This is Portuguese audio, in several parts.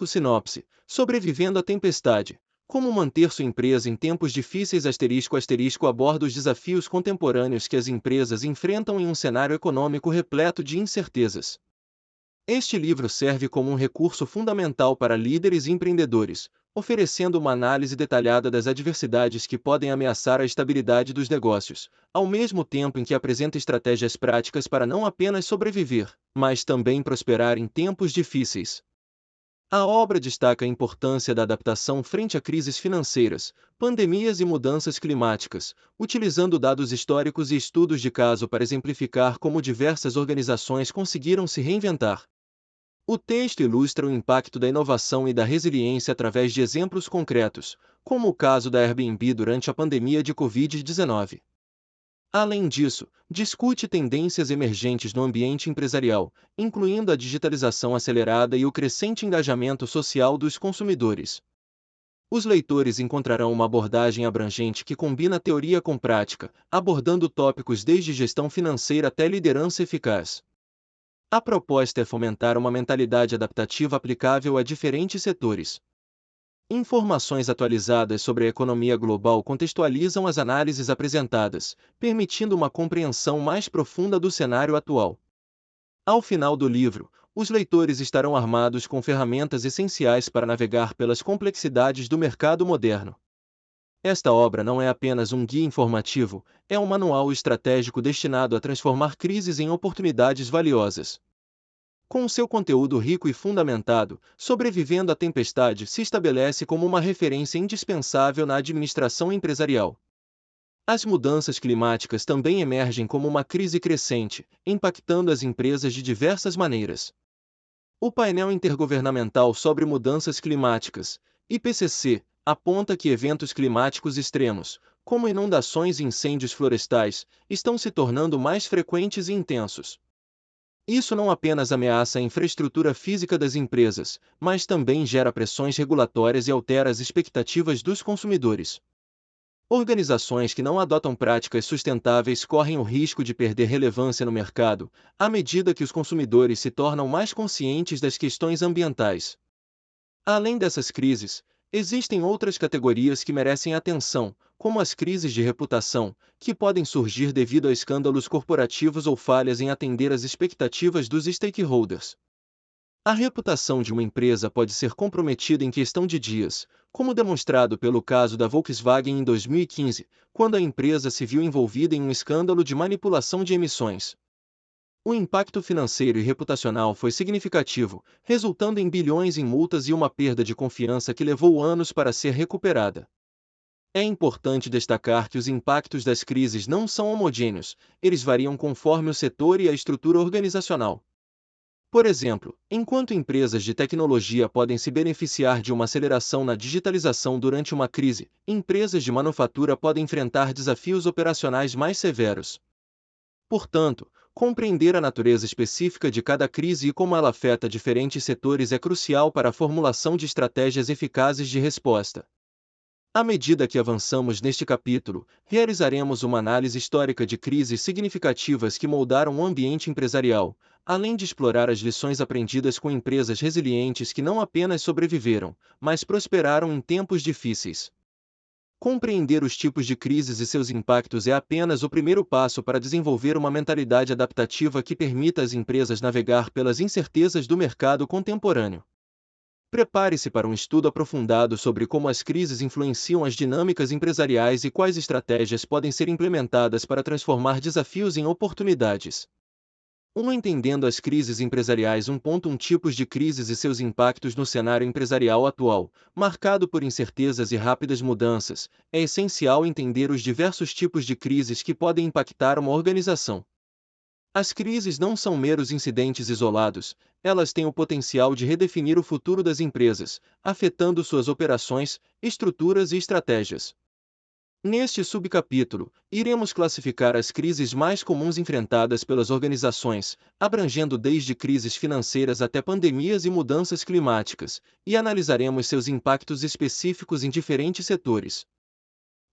Sinopse: sobrevivendo à tempestade. Como manter sua empresa em tempos difíceis aborda os desafios contemporâneos que as empresas enfrentam em um cenário econômico repleto de incertezas. Este livro serve como um recurso fundamental para líderes e empreendedores, oferecendo uma análise detalhada das adversidades que podem ameaçar a estabilidade dos negócios, ao mesmo tempo em que apresenta estratégias práticas para não apenas sobreviver, mas também prosperar em tempos difíceis. A obra destaca a importância da adaptação frente a crises financeiras, pandemias e mudanças climáticas, utilizando dados históricos e estudos de caso para exemplificar como diversas organizações conseguiram se reinventar. O texto ilustra o impacto da inovação e da resiliência através de exemplos concretos, como o caso da Airbnb durante a pandemia de Covid-19. Além disso, discute tendências emergentes no ambiente empresarial, incluindo a digitalização acelerada e o crescente engajamento social dos consumidores. Os leitores encontrarão uma abordagem abrangente que combina teoria com prática, abordando tópicos desde gestão financeira até liderança eficaz. A proposta é fomentar uma mentalidade adaptativa aplicável a diferentes setores. Informações atualizadas sobre a economia global contextualizam as análises apresentadas, permitindo uma compreensão mais profunda do cenário atual. Ao final do livro, os leitores estarão armados com ferramentas essenciais para navegar pelas complexidades do mercado moderno. Esta obra não é apenas um guia informativo, é um manual estratégico destinado a transformar crises em oportunidades valiosas. Com seu conteúdo rico e fundamentado, Sobrevivendo à Tempestade se estabelece como uma referência indispensável na administração empresarial. As mudanças climáticas também emergem como uma crise crescente, impactando as empresas de diversas maneiras. O painel intergovernamental sobre mudanças climáticas, IPCC, aponta que eventos climáticos extremos, como inundações e incêndios florestais, estão se tornando mais frequentes e intensos. Isso não apenas ameaça a infraestrutura física das empresas, mas também gera pressões regulatórias e altera as expectativas dos consumidores. Organizações que não adotam práticas sustentáveis correm o risco de perder relevância no mercado, à medida que os consumidores se tornam mais conscientes das questões ambientais. Além dessas crises, existem outras categorias que merecem atenção, como as crises de reputação, que podem surgir devido a escândalos corporativos ou falhas em atender às expectativas dos stakeholders. A reputação de uma empresa pode ser comprometida em questão de dias, como demonstrado pelo caso da Volkswagen em 2015, quando a empresa se viu envolvida em um escândalo de manipulação de emissões. O impacto financeiro e reputacional foi significativo, resultando em bilhões em multas e uma perda de confiança que levou anos para ser recuperada. É importante destacar que os impactos das crises não são homogêneos, eles variam conforme o setor e a estrutura organizacional. Por exemplo, enquanto empresas de tecnologia podem se beneficiar de uma aceleração na digitalização durante uma crise, empresas de manufatura podem enfrentar desafios operacionais mais severos. Portanto, compreender a natureza específica de cada crise e como ela afeta diferentes setores é crucial para a formulação de estratégias eficazes de resposta. À medida que avançamos neste capítulo, realizaremos uma análise histórica de crises significativas que moldaram o ambiente empresarial, além de explorar as lições aprendidas com empresas resilientes que não apenas sobreviveram, mas prosperaram em tempos difíceis. Compreender os tipos de crises e seus impactos é apenas o primeiro passo para desenvolver uma mentalidade adaptativa que permita às empresas navegar pelas incertezas do mercado contemporâneo. Prepare-se para um estudo aprofundado sobre como as crises influenciam as dinâmicas empresariais e quais estratégias podem ser implementadas para transformar desafios em oportunidades. Entendendo as crises empresariais. 1.1 Tipos de crises e seus impactos no cenário empresarial atual, marcado por incertezas e rápidas mudanças, é essencial entender os diversos tipos de crises que podem impactar uma organização. As crises não são meros incidentes isolados, elas têm o potencial de redefinir o futuro das empresas, afetando suas operações, estruturas e estratégias. Neste subcapítulo, iremos classificar as crises mais comuns enfrentadas pelas organizações, abrangendo desde crises financeiras até pandemias e mudanças climáticas, e analisaremos seus impactos específicos em diferentes setores.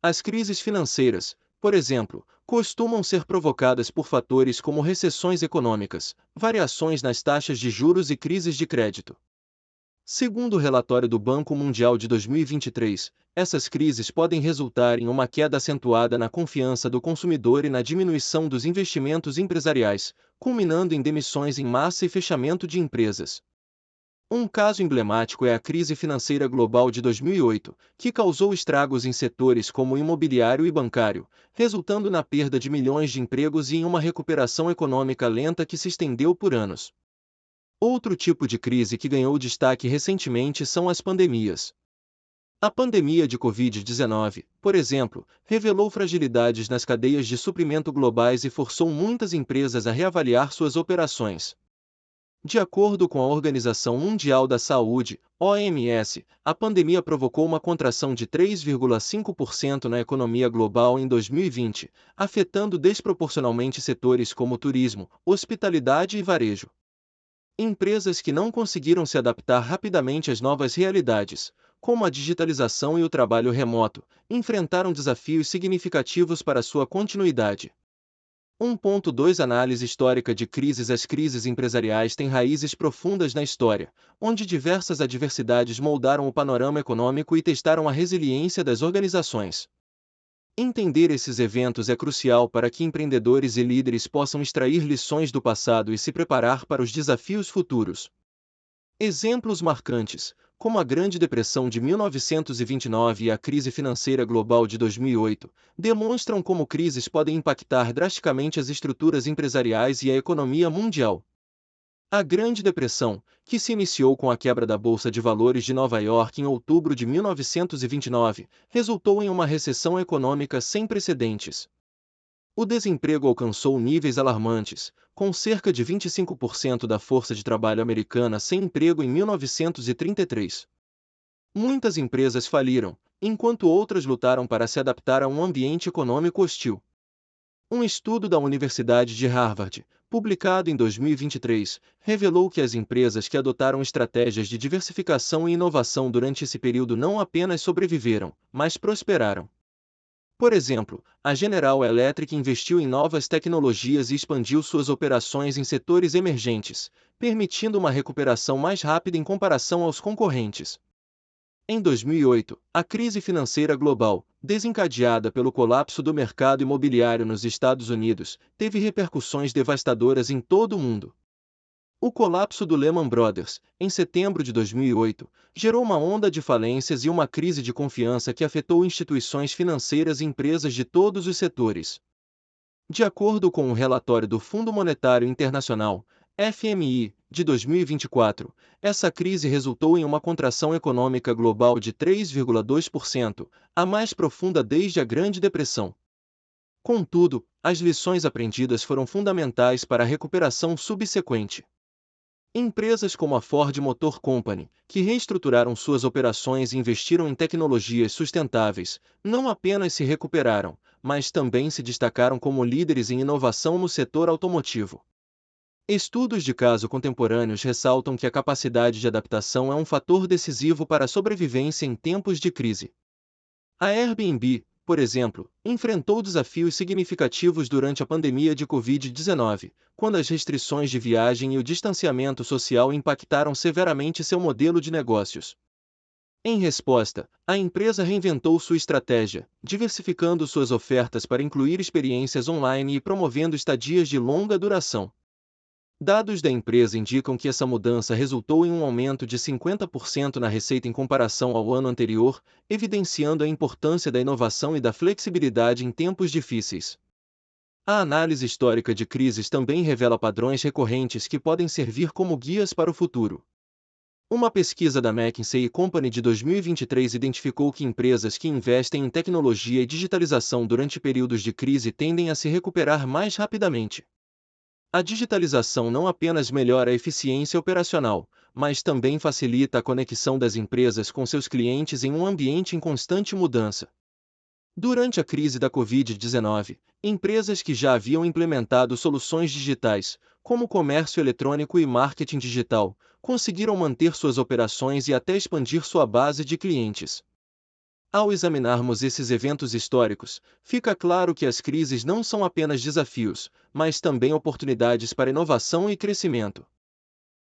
As crises financeiras, por exemplo, costumam ser provocadas por fatores como recessões econômicas, variações nas taxas de juros e crises de crédito. Segundo o relatório do Banco Mundial de 2023, essas crises podem resultar em uma queda acentuada na confiança do consumidor e na diminuição dos investimentos empresariais, culminando em demissões em massa e fechamento de empresas. Um caso emblemático é a crise financeira global de 2008, que causou estragos em setores como o imobiliário e bancário, resultando na perda de milhões de empregos e em uma recuperação econômica lenta que se estendeu por anos. Outro tipo de crise que ganhou destaque recentemente são as pandemias. A pandemia de Covid-19, por exemplo, revelou fragilidades nas cadeias de suprimento globais e forçou muitas empresas a reavaliar suas operações. De acordo com a Organização Mundial da Saúde, OMS, a pandemia provocou uma contração de 3,5% na economia global em 2020, afetando desproporcionalmente setores como turismo, hospitalidade e varejo. Empresas que não conseguiram se adaptar rapidamente às novas realidades, como a digitalização e o trabalho remoto, enfrentaram desafios significativos para sua continuidade. 1.2 Análise histórica de crises. As crises empresariais têm raízes profundas na história, onde diversas adversidades moldaram o panorama econômico e testaram a resiliência das organizações. Entender esses eventos é crucial para que empreendedores e líderes possam extrair lições do passado e se preparar para os desafios futuros. Exemplos marcantes, como a Grande Depressão de 1929 e a crise financeira global de 2008, demonstram como crises podem impactar drasticamente as estruturas empresariais e a economia mundial. A Grande Depressão, que se iniciou com a quebra da Bolsa de Valores de Nova York em outubro de 1929, resultou em uma recessão econômica sem precedentes. O desemprego alcançou níveis alarmantes, com cerca de 25% da força de trabalho americana sem emprego em 1933. Muitas empresas faliram, enquanto outras lutaram para se adaptar a um ambiente econômico hostil. Um estudo da Universidade de Harvard, publicado em 2023, revelou que as empresas que adotaram estratégias de diversificação e inovação durante esse período não apenas sobreviveram, mas prosperaram. Por exemplo, a General Electric investiu em novas tecnologias e expandiu suas operações em setores emergentes, permitindo uma recuperação mais rápida em comparação aos concorrentes. Em 2008, a crise financeira global, desencadeada pelo colapso do mercado imobiliário nos Estados Unidos, teve repercussões devastadoras em todo o mundo. O colapso do Lehman Brothers, em setembro de 2008, gerou uma onda de falências e uma crise de confiança que afetou instituições financeiras e empresas de todos os setores. De acordo com um relatório do Fundo Monetário Internacional, FMI, de 2024, essa crise resultou em uma contração econômica global de 3,2%, a mais profunda desde a Grande Depressão. Contudo, as lições aprendidas foram fundamentais para a recuperação subsequente. Empresas como a Ford Motor Company, que reestruturaram suas operações e investiram em tecnologias sustentáveis, não apenas se recuperaram, mas também se destacaram como líderes em inovação no setor automotivo. Estudos de caso contemporâneos ressaltam que a capacidade de adaptação é um fator decisivo para a sobrevivência em tempos de crise. A Airbnb, por exemplo, enfrentou desafios significativos durante a pandemia de Covid-19, quando as restrições de viagem e o distanciamento social impactaram severamente seu modelo de negócios. Em resposta, a empresa reinventou sua estratégia, diversificando suas ofertas para incluir experiências online e promovendo estadias de longa duração. Dados da empresa indicam que essa mudança resultou em um aumento de 50% na receita em comparação ao ano anterior, evidenciando a importância da inovação e da flexibilidade em tempos difíceis. A análise histórica de crises também revela padrões recorrentes que podem servir como guias para o futuro. Uma pesquisa da McKinsey & Company de 2023 identificou que empresas que investem em tecnologia e digitalização durante períodos de crise tendem a se recuperar mais rapidamente. A digitalização não apenas melhora a eficiência operacional, mas também facilita a conexão das empresas com seus clientes em um ambiente em constante mudança. Durante a crise da Covid-19, empresas que já haviam implementado soluções digitais, como comércio eletrônico e marketing digital, conseguiram manter suas operações e até expandir sua base de clientes. Ao examinarmos esses eventos históricos, fica claro que as crises não são apenas desafios, mas também oportunidades para inovação e crescimento.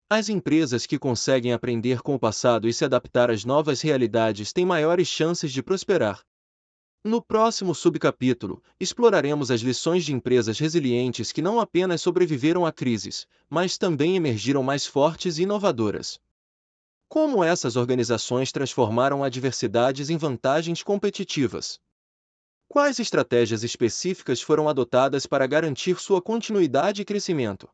As empresas que conseguem aprender com o passado e se adaptar às novas realidades têm maiores chances de prosperar. No próximo subcapítulo, exploraremos as lições de empresas resilientes que não apenas sobreviveram a crises, mas também emergiram mais fortes e inovadoras. Como essas organizações transformaram adversidades em vantagens competitivas? Quais estratégias específicas foram adotadas para garantir sua continuidade e crescimento?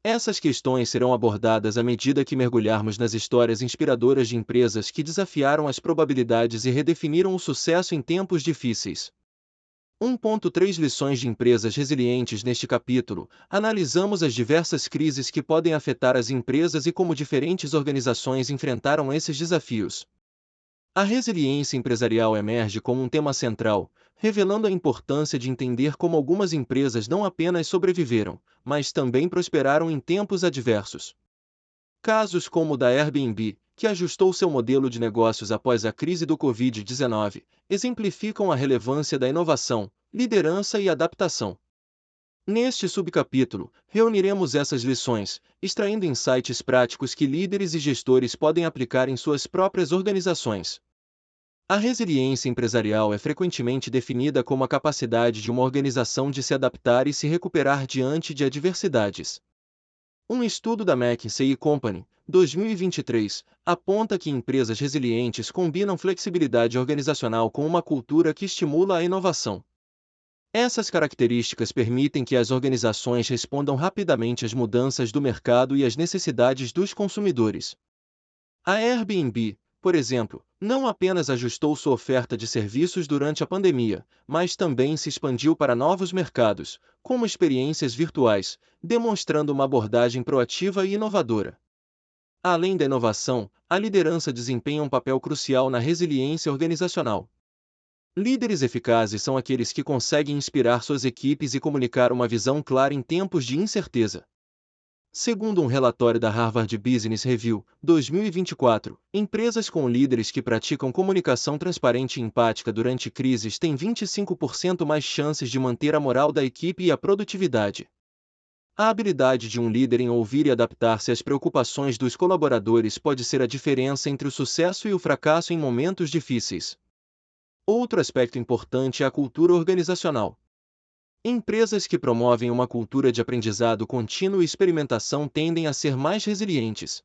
Essas questões serão abordadas à medida que mergulharmos nas histórias inspiradoras de empresas que desafiaram as probabilidades e redefiniram o sucesso em tempos difíceis. 1.3 Lições de empresas resilientes. Neste capítulo, analisamos as diversas crises que podem afetar as empresas e como diferentes organizações enfrentaram esses desafios. A resiliência empresarial emerge como um tema central, revelando a importância de entender como algumas empresas não apenas sobreviveram, mas também prosperaram em tempos adversos. Casos como o da Airbnb, que ajustou seu modelo de negócios após a crise do Covid-19, exemplificam a relevância da inovação, liderança e adaptação. Neste subcapítulo, reuniremos essas lições, extraindo insights práticos que líderes e gestores podem aplicar em suas próprias organizações. A resiliência empresarial é frequentemente definida como a capacidade de uma organização de se adaptar e se recuperar diante de adversidades. Um estudo da McKinsey & Company, 2023, aponta que empresas resilientes combinam flexibilidade organizacional com uma cultura que estimula a inovação. Essas características permitem que as organizações respondam rapidamente às mudanças do mercado e às necessidades dos consumidores. A Airbnb, por exemplo, não apenas ajustou sua oferta de serviços durante a pandemia, mas também se expandiu para novos mercados, como experiências virtuais, demonstrando uma abordagem proativa e inovadora. Além da inovação, a liderança desempenha um papel crucial na resiliência organizacional. Líderes eficazes são aqueles que conseguem inspirar suas equipes e comunicar uma visão clara em tempos de incerteza. Segundo um relatório da Harvard Business Review, 2024, empresas com líderes que praticam comunicação transparente e empática durante crises têm 25% mais chances de manter a moral da equipe e a produtividade. A habilidade de um líder em ouvir e adaptar-se às preocupações dos colaboradores pode ser a diferença entre o sucesso e o fracasso em momentos difíceis. Outro aspecto importante é a cultura organizacional. Empresas que promovem uma cultura de aprendizado contínuo e experimentação tendem a ser mais resilientes.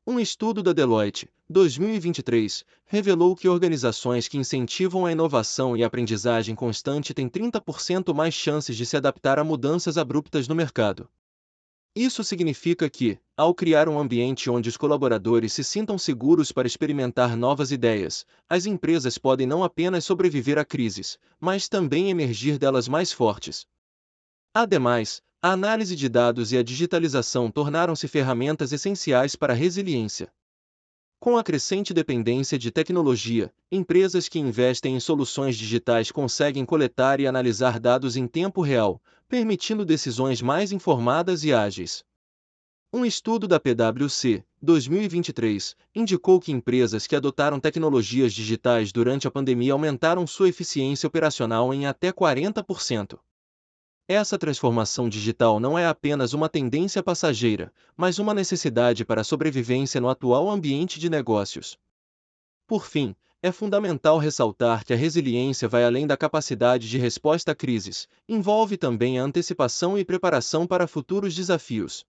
Um estudo da Deloitte, 2023, revelou que organizações que incentivam a inovação e a aprendizagem constante têm 30% mais chances de se adaptar a mudanças abruptas no mercado. Isso significa que, ao criar um ambiente onde os colaboradores se sintam seguros para experimentar novas ideias, as empresas podem não apenas sobreviver a crises, mas também emergir delas mais fortes. Ademais, a análise de dados e a digitalização tornaram-se ferramentas essenciais para a resiliência. Com a crescente dependência de tecnologia, empresas que investem em soluções digitais conseguem coletar e analisar dados em tempo real, permitindo decisões mais informadas e ágeis. Um estudo da PwC, 2023, indicou que empresas que adotaram tecnologias digitais durante a pandemia aumentaram sua eficiência operacional em até 40%. Essa transformação digital não é apenas uma tendência passageira, mas uma necessidade para a sobrevivência no atual ambiente de negócios. Por fim, é fundamental ressaltar que a resiliência vai além da capacidade de resposta a crises, envolve também a antecipação e preparação para futuros desafios.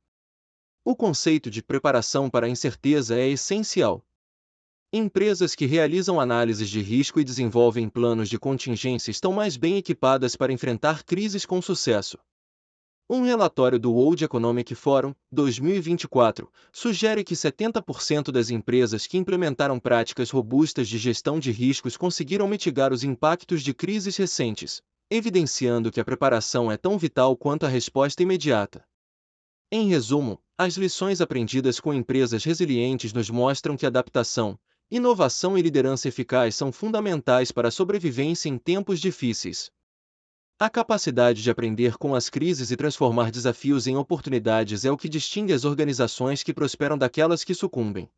O conceito de preparação para a incerteza é essencial. Empresas que realizam análises de risco e desenvolvem planos de contingência estão mais bem equipadas para enfrentar crises com sucesso. Um relatório do World Economic Forum, 2024, sugere que 70% das empresas que implementaram práticas robustas de gestão de riscos conseguiram mitigar os impactos de crises recentes, evidenciando que a preparação é tão vital quanto a resposta imediata. Em resumo, as lições aprendidas com empresas resilientes nos mostram que adaptação, inovação e liderança eficaz são fundamentais para a sobrevivência em tempos difíceis. A capacidade de aprender com as crises e transformar desafios em oportunidades é o que distingue as organizações que prosperam daquelas que sucumbem.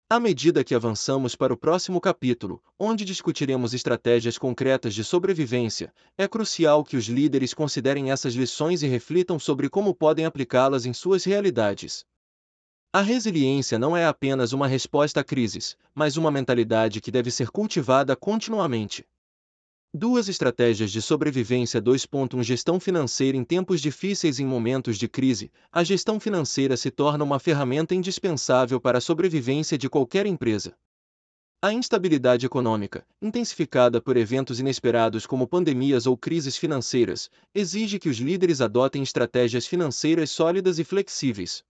À medida que avançamos para o próximo capítulo, onde discutiremos estratégias concretas de sobrevivência, é crucial que os líderes considerem essas lições e reflitam sobre como podem aplicá-las em suas realidades. A resiliência não é apenas uma resposta a crises, mas uma mentalidade que deve ser cultivada continuamente. Duas estratégias de sobrevivência. 2.1 Gestão financeira em tempos difíceis. Em momentos de crise, a gestão financeira se torna uma ferramenta indispensável para a sobrevivência de qualquer empresa. A instabilidade econômica, intensificada por eventos inesperados como pandemias ou crises financeiras, exige que os líderes adotem estratégias financeiras sólidas e flexíveis.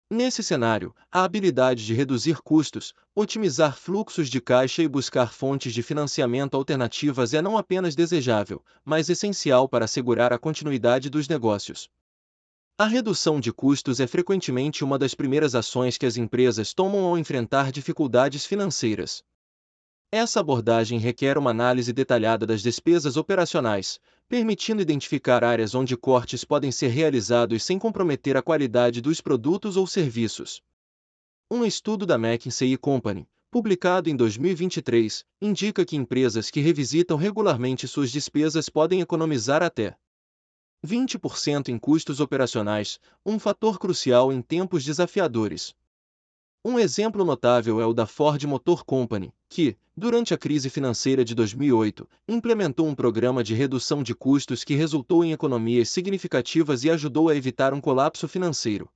Nesse cenário, a habilidade de reduzir custos, otimizar fluxos de caixa e buscar fontes de financiamento alternativas é não apenas desejável, mas essencial para assegurar a continuidade dos negócios. A redução de custos é frequentemente uma das primeiras ações que as empresas tomam ao enfrentar dificuldades financeiras. Essa abordagem requer uma análise detalhada das despesas operacionais, permitindo identificar áreas onde cortes podem ser realizados sem comprometer a qualidade dos produtos ou serviços. Um estudo da McKinsey & Company, publicado em 2023, indica que empresas que revisitam regularmente suas despesas podem economizar até 20% em custos operacionais, um fator crucial em tempos desafiadores. Um exemplo notável é o da Ford Motor Company, que, durante a crise financeira de 2008, implementou um programa de redução de custos que resultou em economias significativas e ajudou a evitar um colapso financeiro.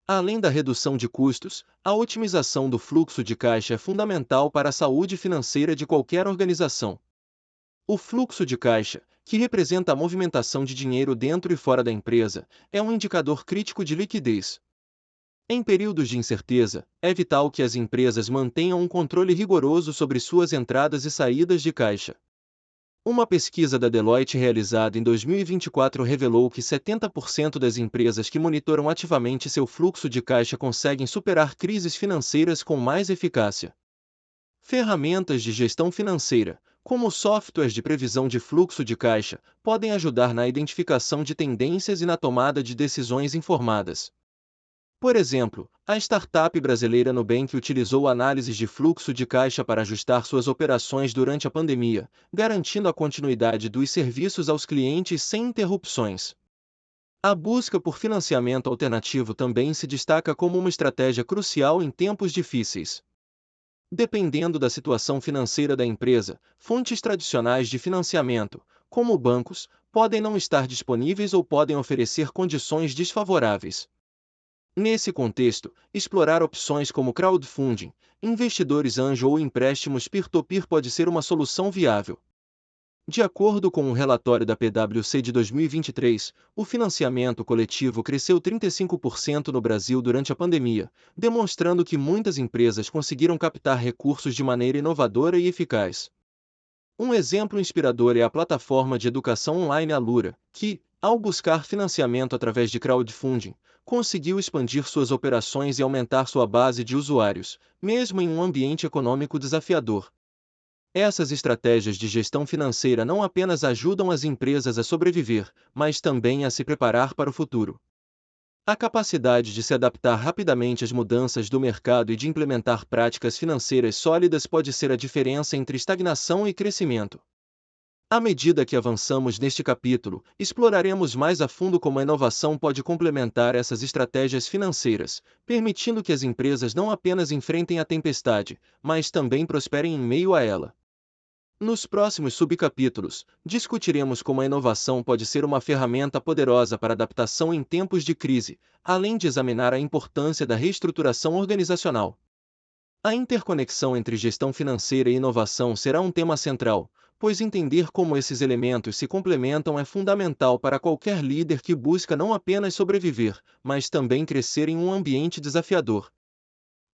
Além da redução de custos, a otimização do fluxo de caixa é fundamental para a saúde financeira de qualquer organização. O fluxo de caixa, que representa a movimentação de dinheiro dentro e fora da empresa, é um indicador crítico de liquidez. Em períodos de incerteza, é vital que as empresas mantenham um controle rigoroso sobre suas entradas e saídas de caixa. Uma pesquisa da Deloitte realizada em 2024 revelou que 70% das empresas que monitoram ativamente seu fluxo de caixa conseguem superar crises financeiras com mais eficácia. Ferramentas de gestão financeira, como softwares de previsão de fluxo de caixa, podem ajudar na identificação de tendências e na tomada de decisões informadas. Por exemplo, a startup brasileira Nubank utilizou análises de fluxo de caixa para ajustar suas operações durante a pandemia, garantindo a continuidade dos serviços aos clientes sem interrupções. A busca por financiamento alternativo também se destaca como uma estratégia crucial em tempos difíceis. Dependendo da situação financeira da empresa, fontes tradicionais de financiamento, como bancos, podem não estar disponíveis ou podem oferecer condições desfavoráveis. Nesse contexto, explorar opções como crowdfunding, investidores anjo ou empréstimos peer-to-peer pode ser uma solução viável. De acordo com um relatório da PwC de 2023, o financiamento coletivo cresceu 35% no Brasil durante a pandemia, demonstrando que muitas empresas conseguiram captar recursos de maneira inovadora e eficaz. Um exemplo inspirador é a plataforma de educação online Alura, que, ao buscar financiamento através de crowdfunding, conseguiu expandir suas operações e aumentar sua base de usuários, mesmo em um ambiente econômico desafiador. Essas estratégias de gestão financeira não apenas ajudam as empresas a sobreviver, mas também a se preparar para o futuro. A capacidade de se adaptar rapidamente às mudanças do mercado e de implementar práticas financeiras sólidas pode ser a diferença entre estagnação e crescimento. À medida que avançamos neste capítulo, exploraremos mais a fundo como a inovação pode complementar essas estratégias financeiras, permitindo que as empresas não apenas enfrentem a tempestade, mas também prosperem em meio a ela. Nos próximos subcapítulos, discutiremos como a inovação pode ser uma ferramenta poderosa para adaptação em tempos de crise, além de examinar a importância da reestruturação organizacional. A interconexão entre gestão financeira e inovação será um tema central, pois entender como esses elementos se complementam é fundamental para qualquer líder que busca não apenas sobreviver, mas também crescer em um ambiente desafiador.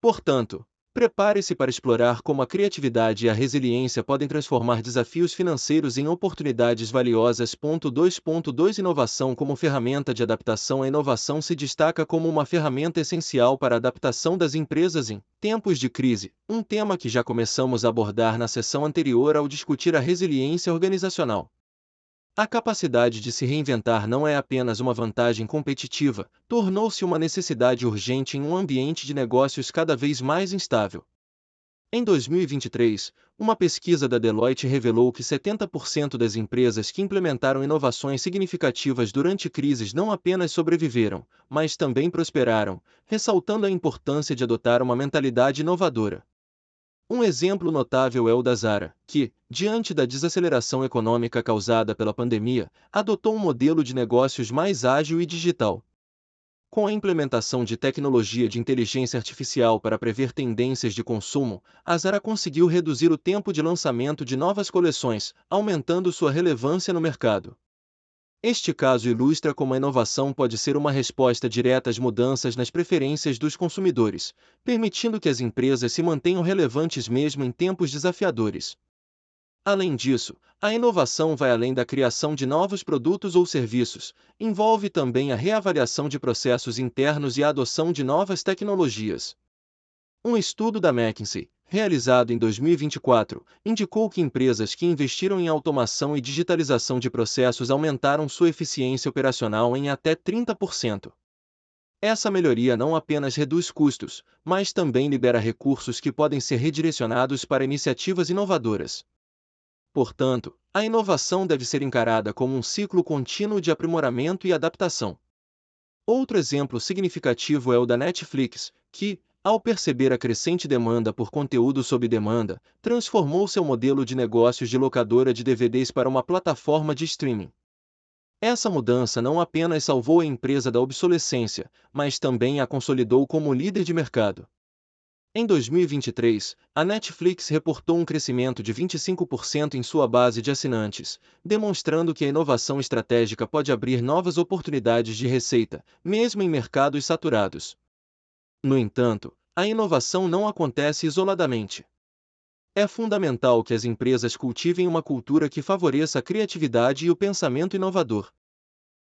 Portanto, prepare-se para explorar como a criatividade e a resiliência podem transformar desafios financeiros em oportunidades valiosas. 2.2 Inovação como ferramenta de adaptação. A inovação se destaca como uma ferramenta essencial para a adaptação das empresas em tempos de crise, um tema que já começamos a abordar na sessão anterior ao discutir a resiliência organizacional. A capacidade de se reinventar não é apenas uma vantagem competitiva, tornou-se uma necessidade urgente em um ambiente de negócios cada vez mais instável. Em 2023, uma pesquisa da Deloitte revelou que 70% das empresas que implementaram inovações significativas durante crises não apenas sobreviveram, mas também prosperaram, ressaltando a importância de adotar uma mentalidade inovadora. Um exemplo notável é o da Zara, que, diante da desaceleração econômica causada pela pandemia, adotou um modelo de negócios mais ágil e digital. Com a implementação de tecnologia de inteligência artificial para prever tendências de consumo, a Zara conseguiu reduzir o tempo de lançamento de novas coleções, aumentando sua relevância no mercado. Este caso ilustra como a inovação pode ser uma resposta direta às mudanças nas preferências dos consumidores, permitindo que as empresas se mantenham relevantes mesmo em tempos desafiadores. Além disso, a inovação vai além da criação de novos produtos ou serviços, envolve também a reavaliação de processos internos e a adoção de novas tecnologias. Um estudo da McKinsey, realizado em 2024, indicou que empresas que investiram em automação e digitalização de processos aumentaram sua eficiência operacional em até 30%. Essa melhoria não apenas reduz custos, mas também libera recursos que podem ser redirecionados para iniciativas inovadoras. Portanto, a inovação deve ser encarada como um ciclo contínuo de aprimoramento e adaptação. Outro exemplo significativo é o da Netflix, que, ao perceber a crescente demanda por conteúdo sob demanda, transformou seu modelo de negócios de locadora de DVDs para uma plataforma de streaming. Essa mudança não apenas salvou a empresa da obsolescência, mas também a consolidou como líder de mercado. Em 2023, a Netflix reportou um crescimento de 25% em sua base de assinantes, demonstrando que a inovação estratégica pode abrir novas oportunidades de receita, mesmo em mercados saturados. No entanto, a inovação não acontece isoladamente. É fundamental que as empresas cultivem uma cultura que favoreça a criatividade e o pensamento inovador.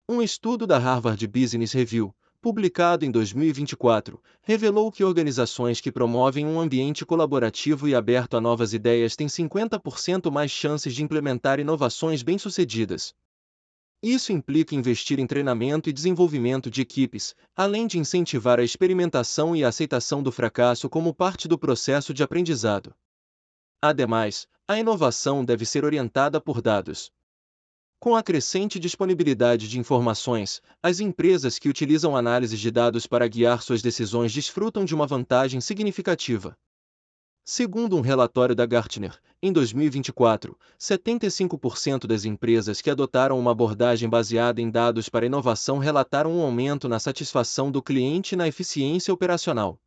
Um estudo da Harvard Business Review, publicado em 2024, revelou que organizações que promovem um ambiente colaborativo e aberto a novas ideias têm 50% mais chances de implementar inovações bem-sucedidas. Isso implica investir em treinamento e desenvolvimento de equipes, além de incentivar a experimentação e a aceitação do fracasso como parte do processo de aprendizado. Ademais, a inovação deve ser orientada por dados. Com a crescente disponibilidade de informações, as empresas que utilizam análises de dados para guiar suas decisões desfrutam de uma vantagem significativa. Segundo um relatório da Gartner, em 2024, 75% das empresas que adotaram uma abordagem baseada em dados para inovação relataram um aumento na satisfação do cliente e na eficiência operacional.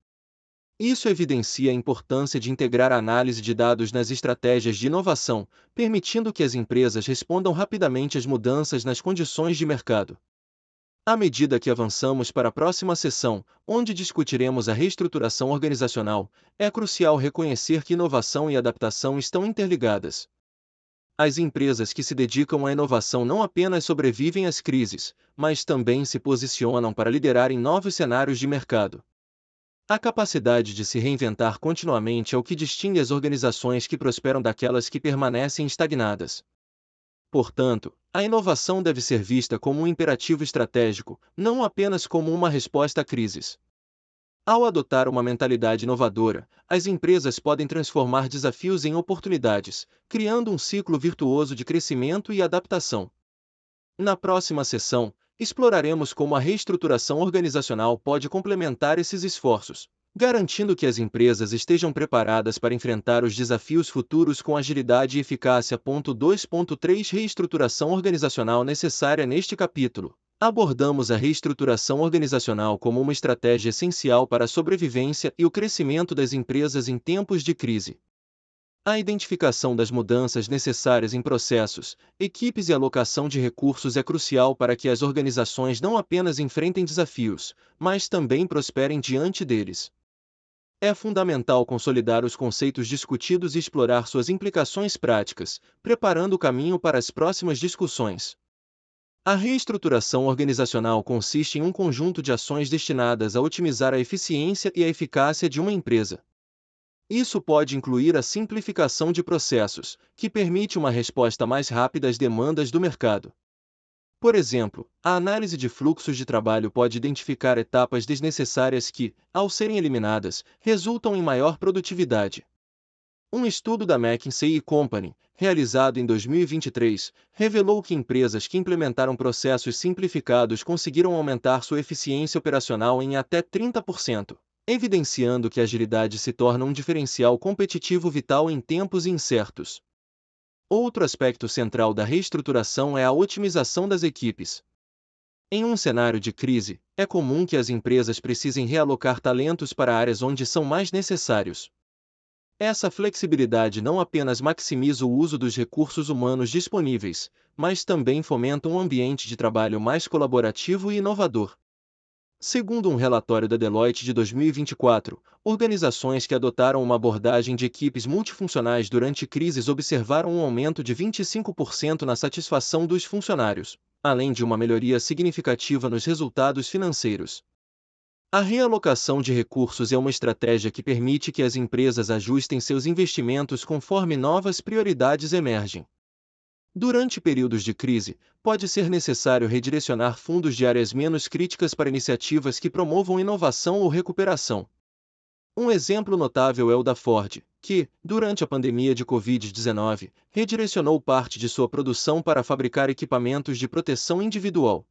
Isso evidencia a importância de integrar a análise de dados nas estratégias de inovação, permitindo que as empresas respondam rapidamente às mudanças nas condições de mercado. À medida que avançamos para a próxima sessão, onde discutiremos a reestruturação organizacional, é crucial reconhecer que inovação e adaptação estão interligadas. As empresas que se dedicam à inovação não apenas sobrevivem às crises, mas também se posicionam para liderar em novos cenários de mercado. A capacidade de se reinventar continuamente é o que distingue as organizações que prosperam daquelas que permanecem estagnadas. Portanto, a inovação deve ser vista como um imperativo estratégico, não apenas como uma resposta a crises. Ao adotar uma mentalidade inovadora, as empresas podem transformar desafios em oportunidades, criando um ciclo virtuoso de crescimento e adaptação. Na próxima sessão, exploraremos como a reestruturação organizacional pode complementar esses esforços, garantindo que as empresas estejam preparadas para enfrentar os desafios futuros com agilidade e eficácia. 2.3 Reestruturação organizacional necessária. Neste capítulo, abordamos a reestruturação organizacional como uma estratégia essencial para a sobrevivência e o crescimento das empresas em tempos de crise. A identificação das mudanças necessárias em processos, equipes e alocação de recursos é crucial para que as organizações não apenas enfrentem desafios, mas também prosperem diante deles. É fundamental consolidar os conceitos discutidos e explorar suas implicações práticas, preparando o caminho para as próximas discussões. A reestruturação organizacional consiste em um conjunto de ações destinadas a otimizar a eficiência e a eficácia de uma empresa. Isso pode incluir a simplificação de processos, que permite uma resposta mais rápida às demandas do mercado. Por exemplo, a análise de fluxos de trabalho pode identificar etapas desnecessárias que, ao serem eliminadas, resultam em maior produtividade. Um estudo da McKinsey & Company, realizado em 2023, revelou que empresas que implementaram processos simplificados conseguiram aumentar sua eficiência operacional em até 30%, evidenciando que a agilidade se torna um diferencial competitivo vital em tempos incertos. Outro aspecto central da reestruturação é a otimização das equipes. Em um cenário de crise, é comum que as empresas precisem realocar talentos para áreas onde são mais necessários. Essa flexibilidade não apenas maximiza o uso dos recursos humanos disponíveis, mas também fomenta um ambiente de trabalho mais colaborativo e inovador. Segundo um relatório da Deloitte de 2024, organizações que adotaram uma abordagem de equipes multifuncionais durante crises observaram um aumento de 25% na satisfação dos funcionários, além de uma melhoria significativa nos resultados financeiros. A realocação de recursos é uma estratégia que permite que as empresas ajustem seus investimentos conforme novas prioridades emergem. Durante períodos de crise, pode ser necessário redirecionar fundos de áreas menos críticas para iniciativas que promovam inovação ou recuperação. Um exemplo notável é o da Ford, que, durante a pandemia de Covid-19, redirecionou parte de sua produção para fabricar equipamentos de proteção individual.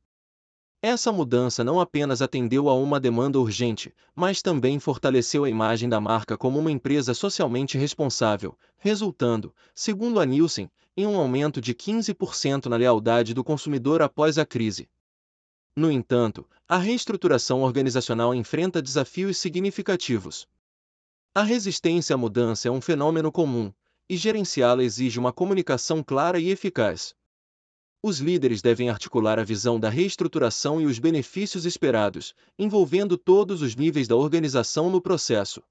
Essa mudança não apenas atendeu a uma demanda urgente, mas também fortaleceu a imagem da marca como uma empresa socialmente responsável, resultando, segundo a Nielsen, em um aumento de 15% na lealdade do consumidor após a crise. No entanto, a reestruturação organizacional enfrenta desafios significativos. A resistência à mudança é um fenômeno comum, e gerenciá-la exige uma comunicação clara e eficaz. Os líderes devem articular a visão da reestruturação e os benefícios esperados, envolvendo todos os níveis da organização no processo.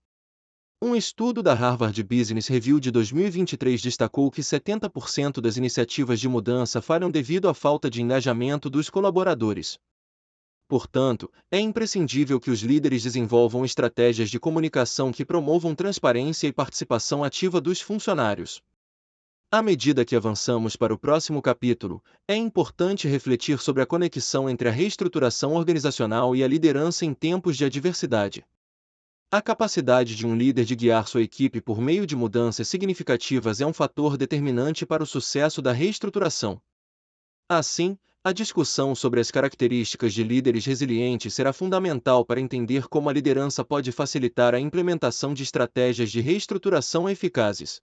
Um estudo da Harvard Business Review de 2023 destacou que 70% das iniciativas de mudança falham devido à falta de engajamento dos colaboradores. Portanto, é imprescindível que os líderes desenvolvam estratégias de comunicação que promovam transparência e participação ativa dos funcionários. À medida que avançamos para o próximo capítulo, é importante refletir sobre a conexão entre a reestruturação organizacional e a liderança em tempos de adversidade. A capacidade de um líder de guiar sua equipe por meio de mudanças significativas é um fator determinante para o sucesso da reestruturação. Assim, a discussão sobre as características de líderes resilientes será fundamental para entender como a liderança pode facilitar a implementação de estratégias de reestruturação eficazes.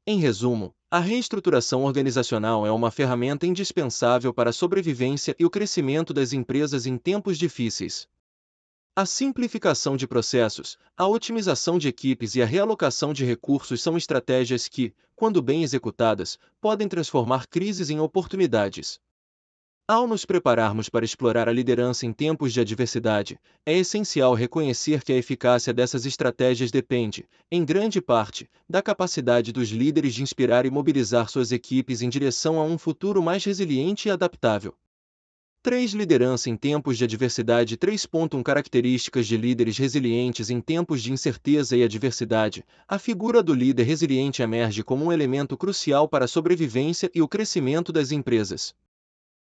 Em resumo, a reestruturação organizacional é uma ferramenta indispensável para a sobrevivência e o crescimento das empresas em tempos difíceis. A simplificação de processos, a otimização de equipes e a realocação de recursos são estratégias que, quando bem executadas, podem transformar crises em oportunidades. Ao nos prepararmos para explorar a liderança em tempos de adversidade, é essencial reconhecer que a eficácia dessas estratégias depende, em grande parte, da capacidade dos líderes de inspirar e mobilizar suas equipes em direção a um futuro mais resiliente e adaptável. 3. Liderança em tempos de adversidade. 3.1 Características de líderes resilientes em tempos de incerteza e adversidade. A figura do líder resiliente emerge como um elemento crucial para a sobrevivência e o crescimento das empresas.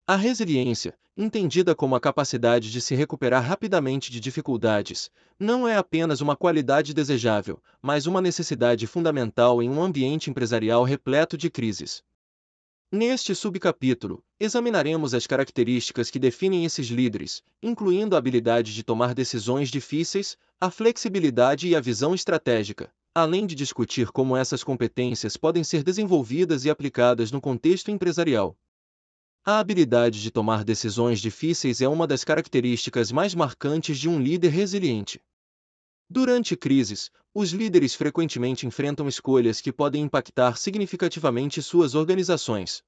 A resiliência, entendida como a capacidade de se recuperar rapidamente de dificuldades, não é apenas uma qualidade desejável, mas uma necessidade fundamental em um ambiente empresarial repleto de crises. Neste subcapítulo, examinaremos as características que definem esses líderes, incluindo a habilidade de tomar decisões difíceis, a flexibilidade e a visão estratégica, além de discutir como essas competências podem ser desenvolvidas e aplicadas no contexto empresarial. A habilidade de tomar decisões difíceis é uma das características mais marcantes de um líder resiliente. Durante crises, os líderes frequentemente enfrentam escolhas que podem impactar significativamente suas organizações.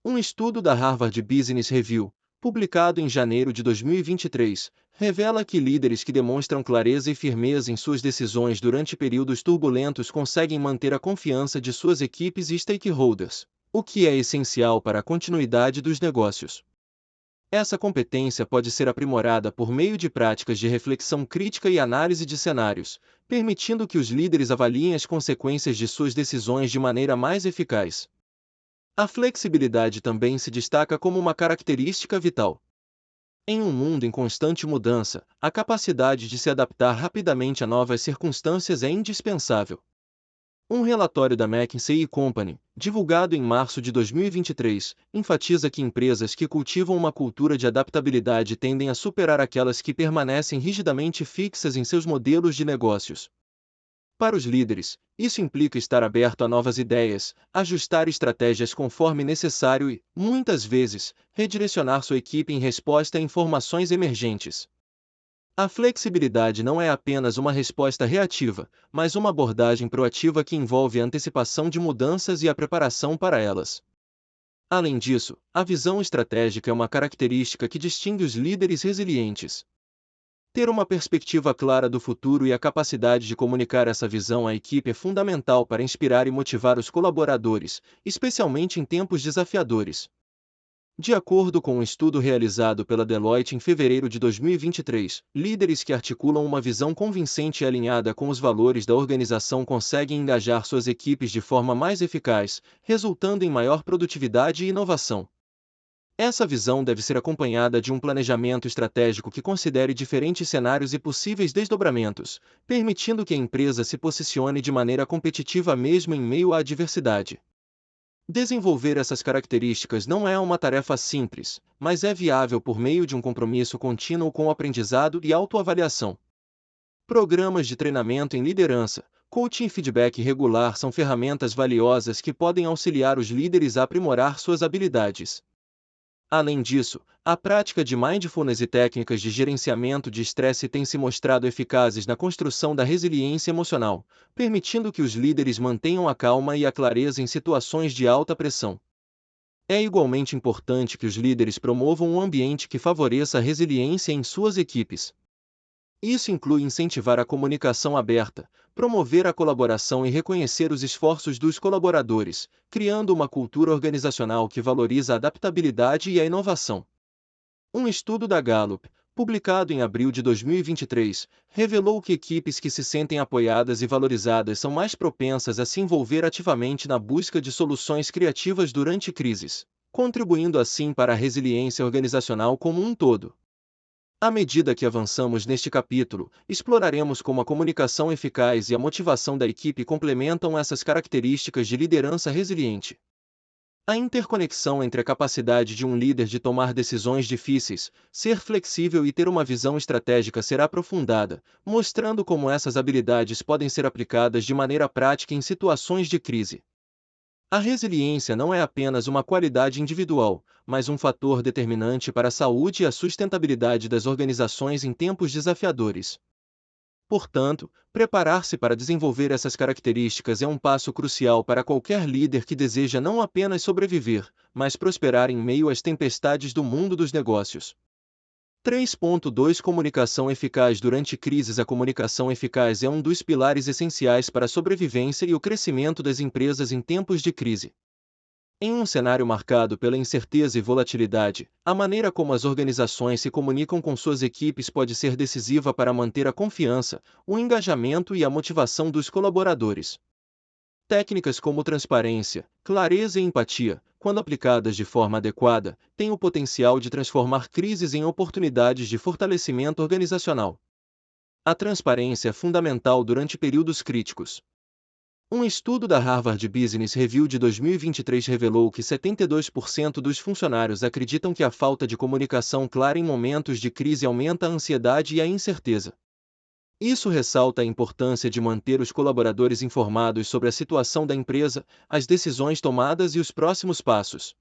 Um estudo da Harvard Business Review, publicado em janeiro de 2023, revela que líderes que demonstram clareza e firmeza em suas decisões durante períodos turbulentos conseguem manter a confiança de suas equipes e stakeholders, o que é essencial para a continuidade dos negócios. Essa competência pode ser aprimorada por meio de práticas de reflexão crítica e análise de cenários, permitindo que os líderes avaliem as consequências de suas decisões de maneira mais eficaz. A flexibilidade também se destaca como uma característica vital. Em um mundo em constante mudança, a capacidade de se adaptar rapidamente a novas circunstâncias é indispensável. Um relatório da McKinsey & Company, divulgado em março de 2023, enfatiza que empresas que cultivam uma cultura de adaptabilidade tendem a superar aquelas que permanecem rigidamente fixas em seus modelos de negócios. Para os líderes, isso implica estar aberto a novas ideias, ajustar estratégias conforme necessário e, muitas vezes, redirecionar sua equipe em resposta a informações emergentes. A flexibilidade não é apenas uma resposta reativa, mas uma abordagem proativa que envolve a antecipação de mudanças e a preparação para elas. Além disso, a visão estratégica é uma característica que distingue os líderes resilientes. Ter uma perspectiva clara do futuro e a capacidade de comunicar essa visão à equipe é fundamental para inspirar e motivar os colaboradores, especialmente em tempos desafiadores. De acordo com um estudo realizado pela Deloitte em fevereiro de 2023, líderes que articulam uma visão convincente e alinhada com os valores da organização conseguem engajar suas equipes de forma mais eficaz, resultando em maior produtividade e inovação. Essa visão deve ser acompanhada de um planejamento estratégico que considere diferentes cenários e possíveis desdobramentos, permitindo que a empresa se posicione de maneira competitiva mesmo em meio à adversidade. Desenvolver essas características não é uma tarefa simples, mas é viável por meio de um compromisso contínuo com o aprendizado e autoavaliação. Programas de treinamento em liderança, coaching e feedback regular são ferramentas valiosas que podem auxiliar os líderes a aprimorar suas habilidades. Além disso, a prática de mindfulness e técnicas de gerenciamento de estresse têm se mostrado eficazes na construção da resiliência emocional, permitindo que os líderes mantenham a calma e a clareza em situações de alta pressão. É igualmente importante que os líderes promovam um ambiente que favoreça a resiliência em suas equipes. Isso inclui incentivar a comunicação aberta, promover a colaboração e reconhecer os esforços dos colaboradores, criando uma cultura organizacional que valoriza a adaptabilidade e a inovação. Um estudo da Gallup, publicado em abril de 2023, revelou que equipes que se sentem apoiadas e valorizadas são mais propensas a se envolver ativamente na busca de soluções criativas durante crises, contribuindo assim para a resiliência organizacional como um todo. À medida que avançamos neste capítulo, exploraremos como a comunicação eficaz e a motivação da equipe complementam essas características de liderança resiliente. A interconexão entre a capacidade de um líder de tomar decisões difíceis, ser flexível e ter uma visão estratégica será aprofundada, mostrando como essas habilidades podem ser aplicadas de maneira prática em situações de crise. A resiliência não é apenas uma qualidade individual, mas um fator determinante para a saúde e a sustentabilidade das organizações em tempos desafiadores. Portanto, preparar-se para desenvolver essas características é um passo crucial para qualquer líder que deseja não apenas sobreviver, mas prosperar em meio às tempestades do mundo dos negócios. 3.2 Comunicação eficaz durante crises. A comunicação eficaz é um dos pilares essenciais para a sobrevivência e o crescimento das empresas em tempos de crise. Em um cenário marcado pela incerteza e volatilidade, a maneira como as organizações se comunicam com suas equipes pode ser decisiva para manter a confiança, o engajamento e a motivação dos colaboradores. Técnicas como transparência, clareza e empatia, quando aplicadas de forma adequada, têm o potencial de transformar crises em oportunidades de fortalecimento organizacional. A transparência é fundamental durante períodos críticos. Um estudo da Harvard Business Review de 2023 revelou que 72% dos funcionários acreditam que a falta de comunicação clara em momentos de crise aumenta a ansiedade e a incerteza. Isso ressalta a importância de manter os colaboradores informados sobre a situação da empresa, as decisões tomadas e os próximos passos.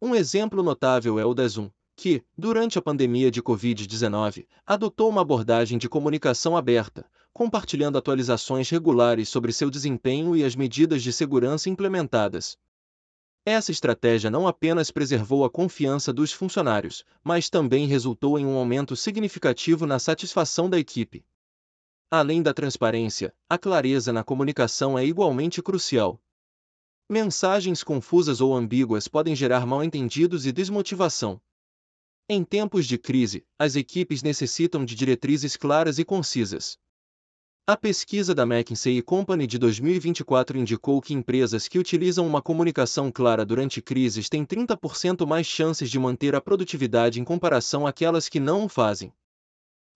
Um exemplo notável é o da Zoom, que, durante a pandemia de Covid-19, adotou uma abordagem de comunicação aberta, compartilhando atualizações regulares sobre seu desempenho e as medidas de segurança implementadas. Essa estratégia não apenas preservou a confiança dos funcionários, mas também resultou em um aumento significativo na satisfação da equipe. Além da transparência, a clareza na comunicação é igualmente crucial. Mensagens confusas ou ambíguas podem gerar mal-entendidos e desmotivação. Em tempos de crise, as equipes necessitam de diretrizes claras e concisas. A pesquisa da McKinsey & Company de 2024 indicou que empresas que utilizam uma comunicação clara durante crises têm 30% mais chances de manter a produtividade em comparação àquelas que não o fazem.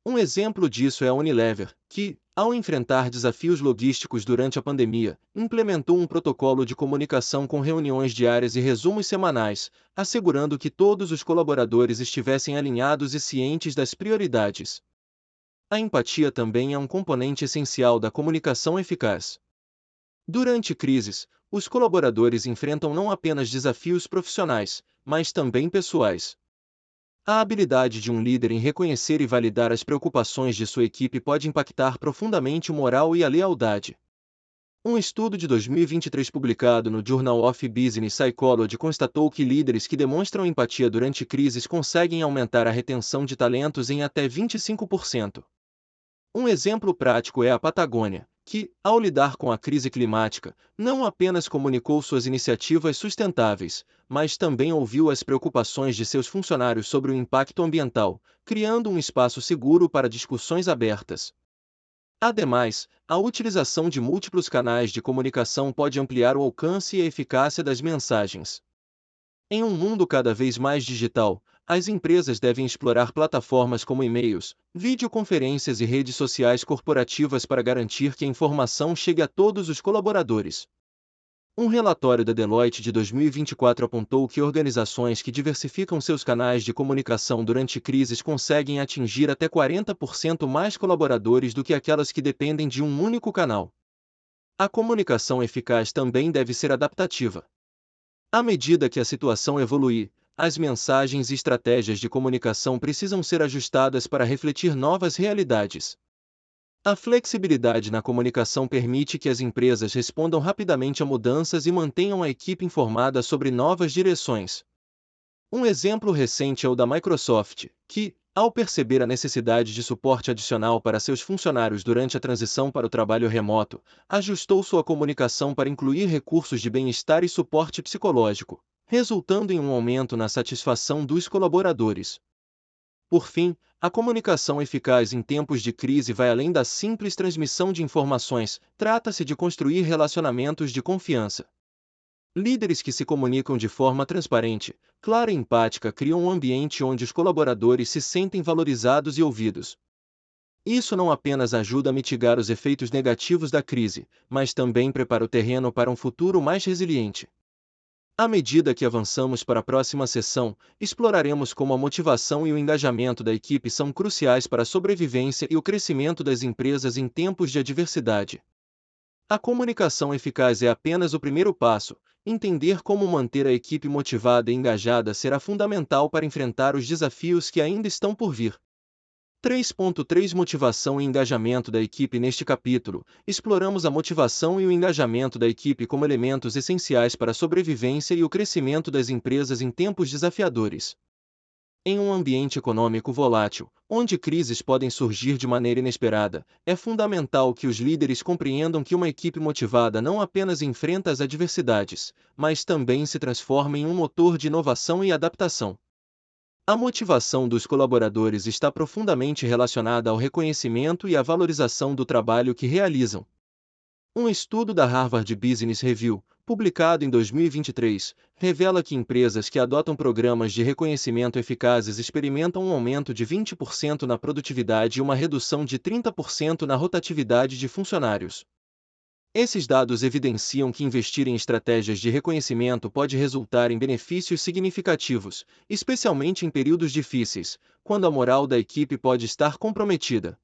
Um exemplo disso é a Unilever, que, ao enfrentar desafios logísticos durante a pandemia, implementou um protocolo de comunicação com reuniões diárias e resumos semanais, assegurando que todos os colaboradores estivessem alinhados e cientes das prioridades. A empatia também é um componente essencial da comunicação eficaz. Durante crises, os colaboradores enfrentam não apenas desafios profissionais, mas também pessoais. A habilidade de um líder em reconhecer e validar as preocupações de sua equipe pode impactar profundamente o moral e a lealdade. Um estudo de 2023 publicado no Journal of Business Psychology constatou que líderes que demonstram empatia durante crises conseguem aumentar a retenção de talentos em até 25%. Um exemplo prático é a Patagônia, que, ao lidar com a crise climática, não apenas comunicou suas iniciativas sustentáveis, mas também ouviu as preocupações de seus funcionários sobre o impacto ambiental, criando um espaço seguro para discussões abertas. Ademais, a utilização de múltiplos canais de comunicação pode ampliar o alcance e a eficácia das mensagens. Em um mundo cada vez mais digital, as empresas devem explorar plataformas como e-mails, videoconferências e redes sociais corporativas para garantir que a informação chegue a todos os colaboradores. Um relatório da Deloitte de 2024 apontou que organizações que diversificam seus canais de comunicação durante crises conseguem atingir até 40% mais colaboradores do que aquelas que dependem de um único canal. A comunicação eficaz também deve ser adaptativa. À medida que a situação evoluir, as mensagens e estratégias de comunicação precisam ser ajustadas para refletir novas realidades. A flexibilidade na comunicação permite que as empresas respondam rapidamente a mudanças e mantenham a equipe informada sobre novas direções. Um exemplo recente é o da Microsoft, que, ao perceber a necessidade de suporte adicional para seus funcionários durante a transição para o trabalho remoto, ajustou sua comunicação para incluir recursos de bem-estar e suporte psicológico, resultando em um aumento na satisfação dos colaboradores. Por fim, a comunicação eficaz em tempos de crise vai além da simples transmissão de informações, trata-se de construir relacionamentos de confiança. Líderes que se comunicam de forma transparente, clara e empática criam um ambiente onde os colaboradores se sentem valorizados e ouvidos. Isso não apenas ajuda a mitigar os efeitos negativos da crise, mas também prepara o terreno para um futuro mais resiliente. À medida que avançamos para a próxima sessão, exploraremos como a motivação e o engajamento da equipe são cruciais para a sobrevivência e o crescimento das empresas em tempos de adversidade. A comunicação eficaz é apenas o primeiro passo. Entender como manter a equipe motivada e engajada será fundamental para enfrentar os desafios que ainda estão por vir. 3.3 Motivação e engajamento da equipe. Neste capítulo, exploramos a motivação e o engajamento da equipe como elementos essenciais para a sobrevivência e o crescimento das empresas em tempos desafiadores. Em um ambiente econômico volátil, onde crises podem surgir de maneira inesperada, é fundamental que os líderes compreendam que uma equipe motivada não apenas enfrenta as adversidades, mas também se transforma em um motor de inovação e adaptação. A motivação dos colaboradores está profundamente relacionada ao reconhecimento e à valorização do trabalho que realizam. Um estudo da Harvard Business Review, publicado em 2023, revela que empresas que adotam programas de reconhecimento eficazes experimentam um aumento de 20% na produtividade e uma redução de 30% na rotatividade de funcionários. Esses dados evidenciam que investir em estratégias de reconhecimento pode resultar em benefícios significativos, especialmente em períodos difíceis, quando a moral da equipe pode estar comprometida.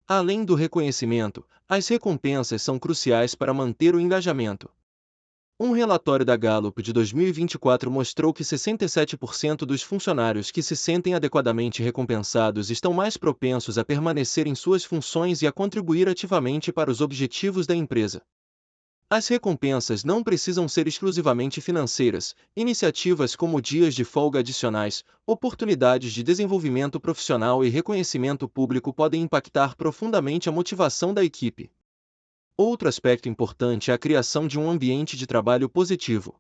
Além do reconhecimento, as recompensas são cruciais para manter o engajamento. Um relatório da Gallup de 2024 mostrou que 67% dos funcionários que se sentem adequadamente recompensados estão mais propensos a permanecer em suas funções e a contribuir ativamente para os objetivos da empresa. As recompensas não precisam ser exclusivamente financeiras. Iniciativas como dias de folga adicionais, oportunidades de desenvolvimento profissional e reconhecimento público podem impactar profundamente a motivação da equipe. Outro aspecto importante é a criação de um ambiente de trabalho positivo.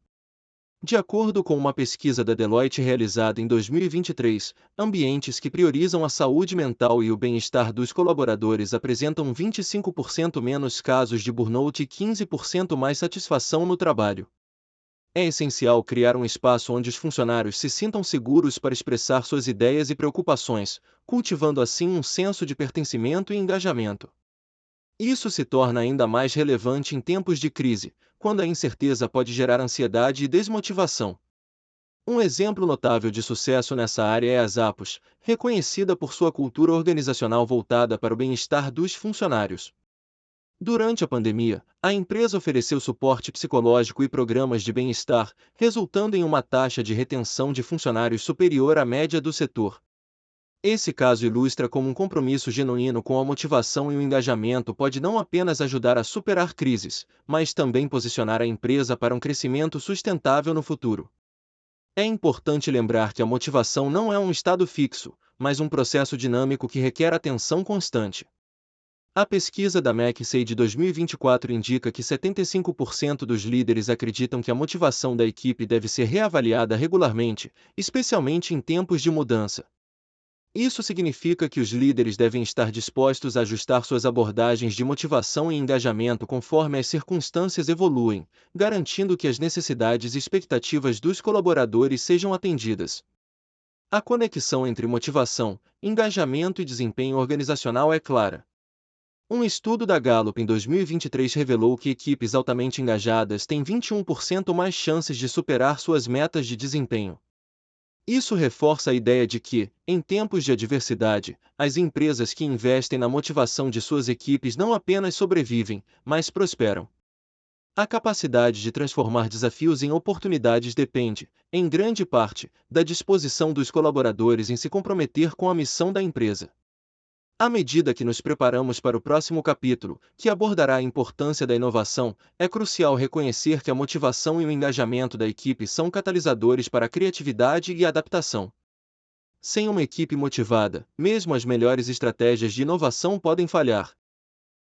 De acordo com uma pesquisa da Deloitte realizada em 2023, ambientes que priorizam a saúde mental e o bem-estar dos colaboradores apresentam 25% menos casos de burnout e 15% mais satisfação no trabalho. É essencial criar um espaço onde os funcionários se sintam seguros para expressar suas ideias e preocupações, cultivando assim um senso de pertencimento e engajamento. Isso se torna ainda mais relevante em tempos de crise, quando a incerteza pode gerar ansiedade e desmotivação. Um exemplo notável de sucesso nessa área é a Zappos, reconhecida por sua cultura organizacional voltada para o bem-estar dos funcionários. Durante a pandemia, a empresa ofereceu suporte psicológico e programas de bem-estar, resultando em uma taxa de retenção de funcionários superior à média do setor. Esse caso ilustra como um compromisso genuíno com a motivação e o engajamento pode não apenas ajudar a superar crises, mas também posicionar a empresa para um crescimento sustentável no futuro. É importante lembrar que a motivação não é um estado fixo, mas um processo dinâmico que requer atenção constante. A pesquisa da McKinsey de 2024 indica que 75% dos líderes acreditam que a motivação da equipe deve ser reavaliada regularmente, especialmente em tempos de mudança. Isso significa que os líderes devem estar dispostos a ajustar suas abordagens de motivação e engajamento conforme as circunstâncias evoluem, garantindo que as necessidades e expectativas dos colaboradores sejam atendidas. A conexão entre motivação, engajamento e desempenho organizacional é clara. Um estudo da Gallup em 2023 revelou que equipes altamente engajadas têm 21% mais chances de superar suas metas de desempenho. Isso reforça a ideia de que, em tempos de adversidade, as empresas que investem na motivação de suas equipes não apenas sobrevivem, mas prosperam. A capacidade de transformar desafios em oportunidades depende, em grande parte, da disposição dos colaboradores em se comprometer com a missão da empresa. À medida que nos preparamos para o próximo capítulo, que abordará a importância da inovação, é crucial reconhecer que a motivação e o engajamento da equipe são catalisadores para a criatividade e a adaptação. Sem uma equipe motivada, mesmo as melhores estratégias de inovação podem falhar.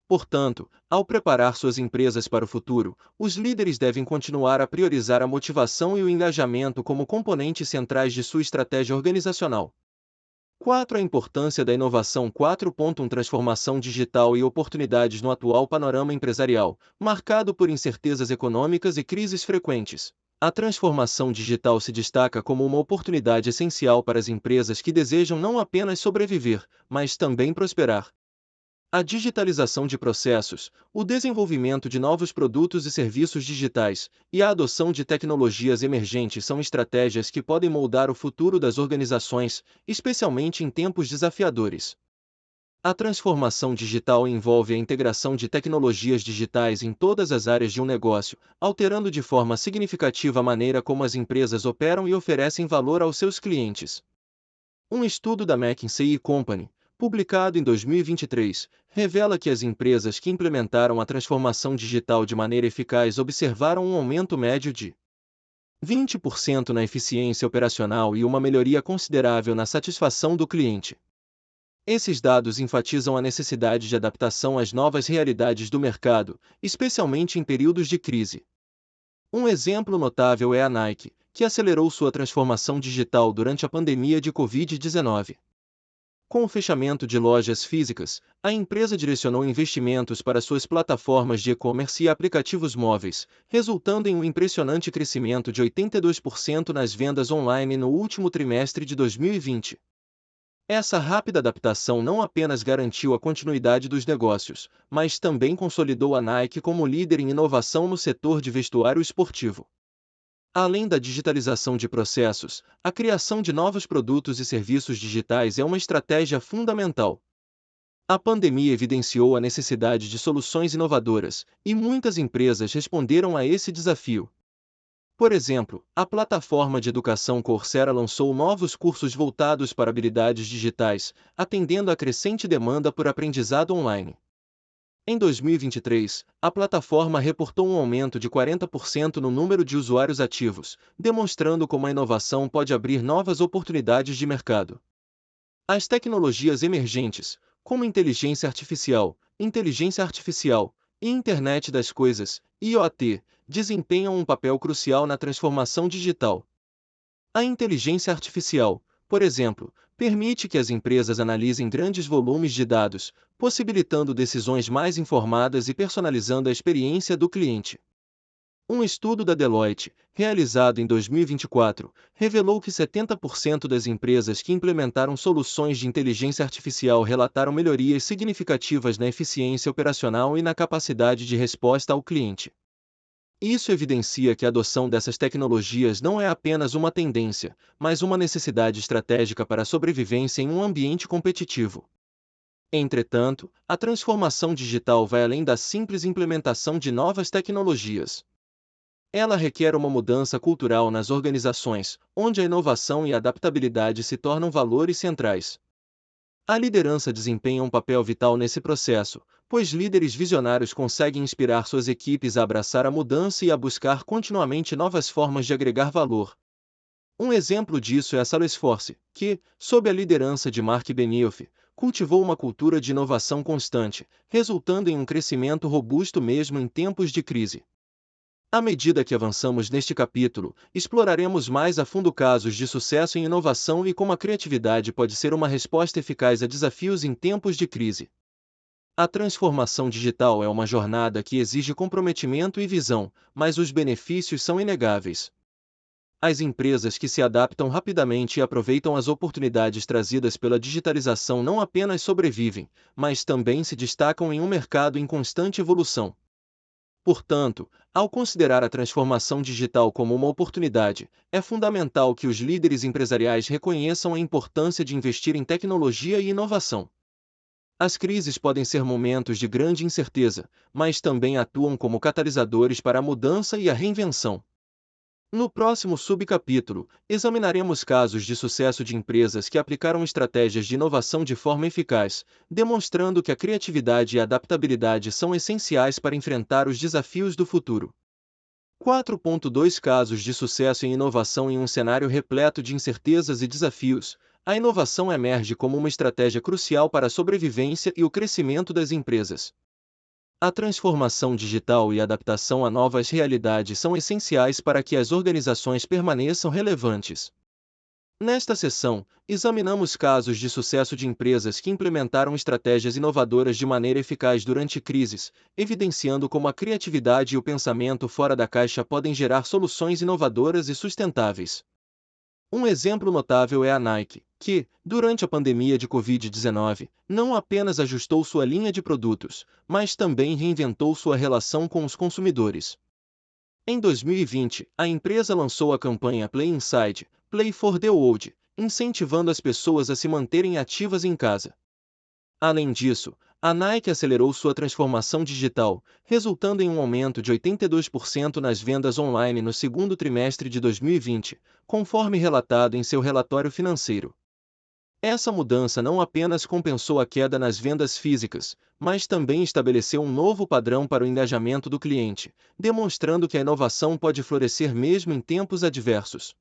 Portanto, ao preparar suas empresas para o futuro, os líderes devem continuar a priorizar a motivação e o engajamento como componentes centrais de sua estratégia organizacional. 4. A importância da inovação. 4.1 Transformação digital e oportunidades no atual panorama empresarial, marcado por incertezas econômicas e crises frequentes. A transformação digital se destaca como uma oportunidade essencial para as empresas que desejam não apenas sobreviver, mas também prosperar. A digitalização de processos, o desenvolvimento de novos produtos e serviços digitais, e a adoção de tecnologias emergentes são estratégias que podem moldar o futuro das organizações, especialmente em tempos desafiadores. A transformação digital envolve a integração de tecnologias digitais em todas as áreas de um negócio, alterando de forma significativa a maneira como as empresas operam e oferecem valor aos seus clientes. Um estudo da McKinsey & Company, publicado em 2023, revela que as empresas que implementaram a transformação digital de maneira eficaz observaram um aumento médio de 20% na eficiência operacional e uma melhoria considerável na satisfação do cliente. Esses dados enfatizam a necessidade de adaptação às novas realidades do mercado, especialmente em períodos de crise. Um exemplo notável é a Nike, que acelerou sua transformação digital durante a pandemia de Covid-19. Com o fechamento de lojas físicas, a empresa direcionou investimentos para suas plataformas de e-commerce e aplicativos móveis, resultando em um impressionante crescimento de 82% nas vendas online no último trimestre de 2020. Essa rápida adaptação não apenas garantiu a continuidade dos negócios, mas também consolidou a Nike como líder em inovação no setor de vestuário esportivo. Além da digitalização de processos, a criação de novos produtos e serviços digitais é uma estratégia fundamental. A pandemia evidenciou a necessidade de soluções inovadoras, e muitas empresas responderam a esse desafio. Por exemplo, a plataforma de educação Coursera lançou novos cursos voltados para habilidades digitais, atendendo à crescente demanda por aprendizado online. Em 2023, a plataforma reportou um aumento de 40% no número de usuários ativos, demonstrando como a inovação pode abrir novas oportunidades de mercado. As tecnologias emergentes, como inteligência artificial e Internet das Coisas, IoT, desempenham um papel crucial na transformação digital. A inteligência artificial, por exemplo, permite que as empresas analisem grandes volumes de dados, possibilitando decisões mais informadas e personalizando a experiência do cliente. Um estudo da Deloitte, realizado em 2024, revelou que 70% das empresas que implementaram soluções de inteligência artificial relataram melhorias significativas na eficiência operacional e na capacidade de resposta ao cliente. Isso evidencia que a adoção dessas tecnologias não é apenas uma tendência, mas uma necessidade estratégica para a sobrevivência em um ambiente competitivo. Entretanto, a transformação digital vai além da simples implementação de novas tecnologias. Ela requer uma mudança cultural nas organizações, onde a inovação e a adaptabilidade se tornam valores centrais. A liderança desempenha um papel vital nesse processo, pois líderes visionários conseguem inspirar suas equipes a abraçar a mudança e a buscar continuamente novas formas de agregar valor. Um exemplo disso é a Salesforce, que, sob a liderança de Mark Benioff, cultivou uma cultura de inovação constante, resultando em um crescimento robusto mesmo em tempos de crise. À medida que avançamos neste capítulo, exploraremos mais a fundo casos de sucesso em inovação e como a criatividade pode ser uma resposta eficaz a desafios em tempos de crise. A transformação digital é uma jornada que exige comprometimento e visão, mas os benefícios são inegáveis. As empresas que se adaptam rapidamente e aproveitam as oportunidades trazidas pela digitalização não apenas sobrevivem, mas também se destacam em um mercado em constante evolução. Portanto, ao considerar a transformação digital como uma oportunidade, é fundamental que os líderes empresariais reconheçam a importância de investir em tecnologia e inovação. As crises podem ser momentos de grande incerteza, mas também atuam como catalisadores para a mudança e a reinvenção. No próximo subcapítulo, examinaremos casos de sucesso de empresas que aplicaram estratégias de inovação de forma eficaz, demonstrando que a criatividade e a adaptabilidade são essenciais para enfrentar os desafios do futuro. 4.2 Casos de sucesso em inovação em um cenário repleto de incertezas e desafios. A inovação emerge como uma estratégia crucial para a sobrevivência e o crescimento das empresas. A transformação digital e a adaptação a novas realidades são essenciais para que as organizações permaneçam relevantes. Nesta sessão, examinamos casos de sucesso de empresas que implementaram estratégias inovadoras de maneira eficaz durante crises, evidenciando como a criatividade e o pensamento fora da caixa podem gerar soluções inovadoras e sustentáveis. Um exemplo notável é a Nike, que, durante a pandemia de Covid-19, não apenas ajustou sua linha de produtos, mas também reinventou sua relação com os consumidores. Em 2020, a empresa lançou a campanha Play Inside, Play for the World, incentivando as pessoas a se manterem ativas em casa. Além disso, a Nike acelerou sua transformação digital, resultando em um aumento de 82% nas vendas online no segundo trimestre de 2020, conforme relatado em seu relatório financeiro. Essa mudança não apenas compensou a queda nas vendas físicas, mas também estabeleceu um novo padrão para o engajamento do cliente, demonstrando que a inovação pode florescer mesmo em tempos adversos.